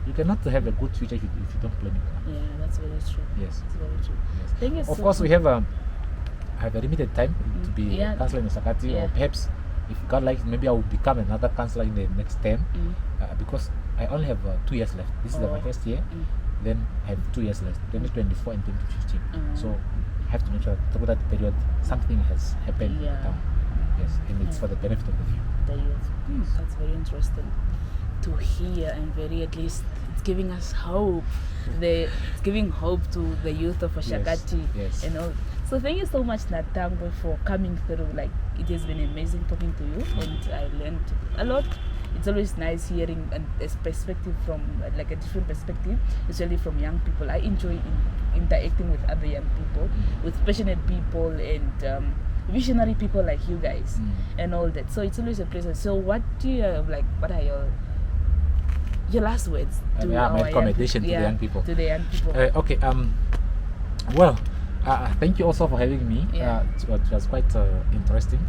You cannot have a good future if you don't plan it. Yeah, that's very true. Yes. That's very true. Yes. Thank you Of so course, much. we have a limited time to be councillor in Shakati, or perhaps, if God likes, maybe I will become another councillor in the next term, because I only have 2 years left. This is my first year. Then I have 2 years left, 2024 and 2015. So I have to make sure that through that period something has happened. Yes, and it's for the benefit of the youth. That's very interesting to hear, and very, at least it's giving us hope. It's giving hope to the youth of Shakati. Yes. So thank you so much, Natangwe, for coming through. Like, it has been amazing talking to you, and I learned a lot. It's always nice hearing a perspective from, like, a different perspective, especially from young people. I enjoy interacting with other young people, with passionate people, and visionary people like you guys, and all that. So it's always a pleasure. So what do you like? What are your last words to my recommendation to the young people? To the young people. Okay. Well, thank you also for having me. It was quite interesting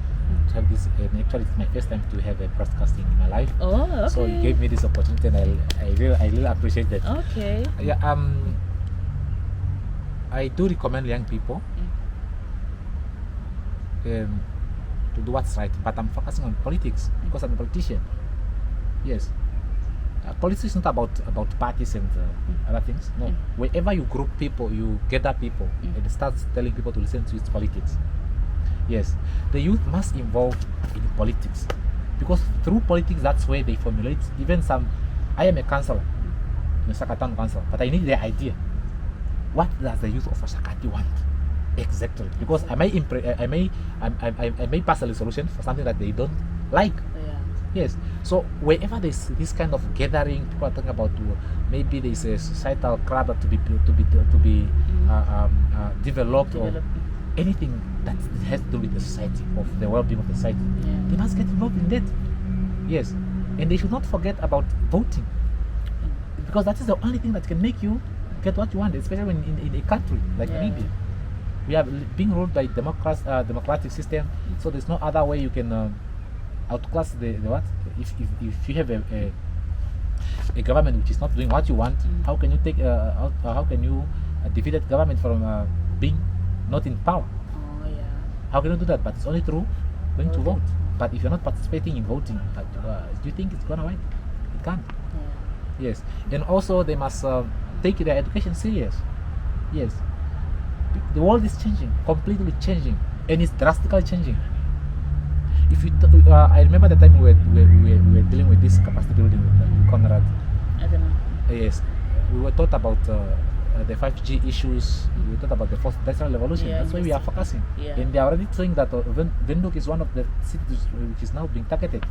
to have this. Actually, it's my first time to have a broadcasting in my life. Oh, okay. So you gave me this opportunity, and I really appreciate that. Okay. Yeah. I do recommend young people to do what's right, but I'm focusing on politics because I'm a politician. Yes. Politics is not about parties and other things. No. Wherever you group people, you gather people, and start telling people to listen to its politics. Yes. The youth must involve in politics, because through politics, that's where they formulate even some. I am a councillor in Shakatan Council, but I need their idea. What does the youth of Shakati want exactly? Because I may pass a resolution for something that they don't like. Yes. So wherever there's this kind of gathering, people are talking about maybe there's a societal club to be developed, or anything that has to do with the society, of the well-being of the society. They must get involved in that. Yes. And they should not forget about voting, because that is the only thing that can make you get what you want, especially in a country like Namibia. We are being ruled by democratic system, so there's no other way you can outclass the what. If you have a government which is not doing what you want, how can you take how can you defeat that government from being not in power? How can you do that? But it's only through going to vote. But if you're not participating in voting, do you think it's gonna work? It can't. Yes. And also they must take their education serious. Yes. The world is changing, completely changing, and it's drastically changing. If you, I remember the time we were dealing with this capacity building with Conrad. I don't know. Yes, we were taught about the 5G issues. We were taught about the fourth industrial revolution. That's why we are focusing. And they are already saying that Windhoek is one of the cities which is now being targeted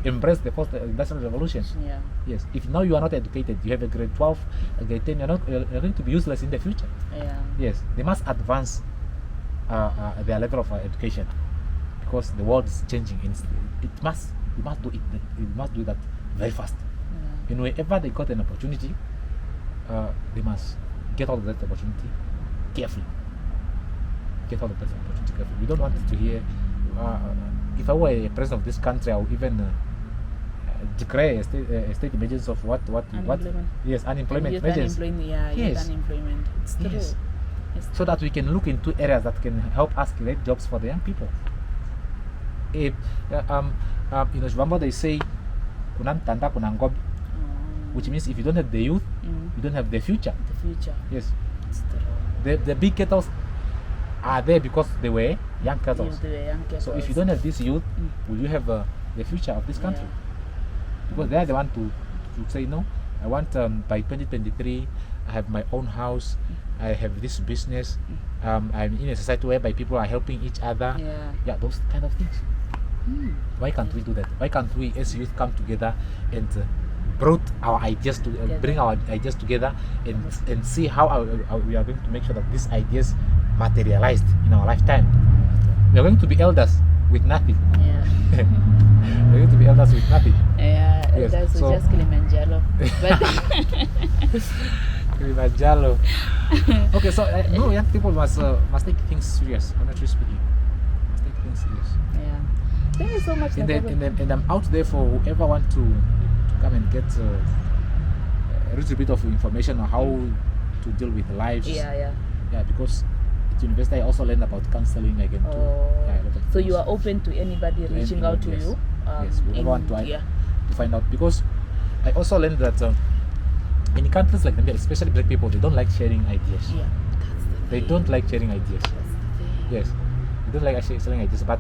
to embrace the first industrial revolution. Yeah. Yes. If now you are not educated, you have a grade 12, a grade 10, you're going to be useless in the future. Yeah. Yes. They must advance their level of education, because the world is changing, and you must do that very fast. Yeah. And wherever they got an opportunity, they must get all of that opportunity carefully. Get all of that opportunity carefully. We don't want to hear. If I were a president of this country, I would even declare a state emergency of what? Yes, unemployment Youth measures. Unemployment, Yes. youth unemployment. It's true. Yes. It's So that we can look into areas that can help us create jobs for the young people. In Shivambo they say, "Kunantanda kunangob," which means if you don't have the youth, you don't have the future. the future. Yes, It's true. the big kettles are there because they were young kettles. Youth, the young So if you kettles. don't have this youth, will you have the future of this country? Because they are the one to say, no, I want by 2023 I have my own house, I have this business, I'm in a society whereby people are helping each other. Yeah. Those kind of things. Why can't we do that? Why can't we as youth come together and brought our ideas to bring our ideas together and see how we are going to make sure that these ideas materialized in our lifetime? We are going to be elders with nothing. Yeah. We're going to be elders with nothing. Yeah. Yes, That's so- just Kilimanjaro. But Kilimanjaro. Okay, so no, young people must take things serious. Honestly speaking, must take things serious. yeah. Thank you so much. Natangwe. And I'm out there for whoever want to come and get a little bit of information on how to deal with lives. Yeah. Because at university I also learned about counseling again too. Oh. Yeah, a lot of So you things. are open to anybody reaching out to yes. you? Yes, whoever want to yeah. to find out, because I also learned that in countries like Namibia, especially black people, they don't like sharing ideas. Yeah. That's the They thing. don't like sharing ideas. That's the thing. Yes, they don't like actually sharing ideas, but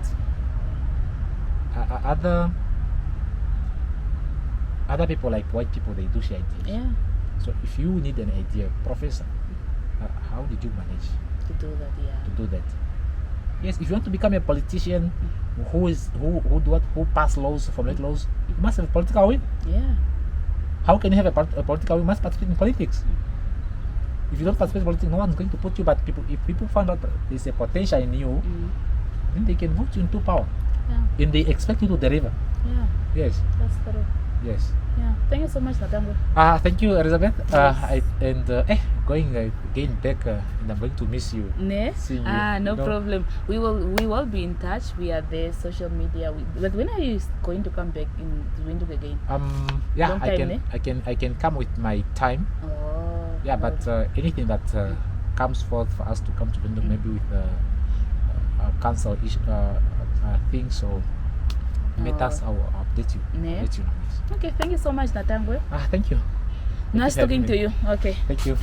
other people, like white people, they do share ideas. Yeah. So if you need an idea, professor, how did you manage To do that. Yeah. to do that? Yes, if you want to become a politician who pass laws, formulate laws, you must have a political will. Yeah. How can you have a political will? You must participate in politics. If you don't participate in politics, no one's going to put you. But if people find out that there's a potential in you, then they can vote you into power, Yeah. and they expect you to deliver. Yeah. Yes, That's true. yes. Yeah. Thank you so much, Natangwe. Thank you, Elizabeth. Yes. Going again back, and I'm going to miss you. Ne? Seeing you. No You know? problem. We will be in touch. We are there, social media. But when are you going to come back in Windhoek again? Yeah, Long time, I can come with my time. Oh. Yeah, but anything that comes forth for us to come to Windhoek, maybe with council things or matters, I will update you. Ne? Let you know. Yes. Okay. Thank you so much, Natangwe. Thank you. Nice for having talking to me. you. Okay. Thank you.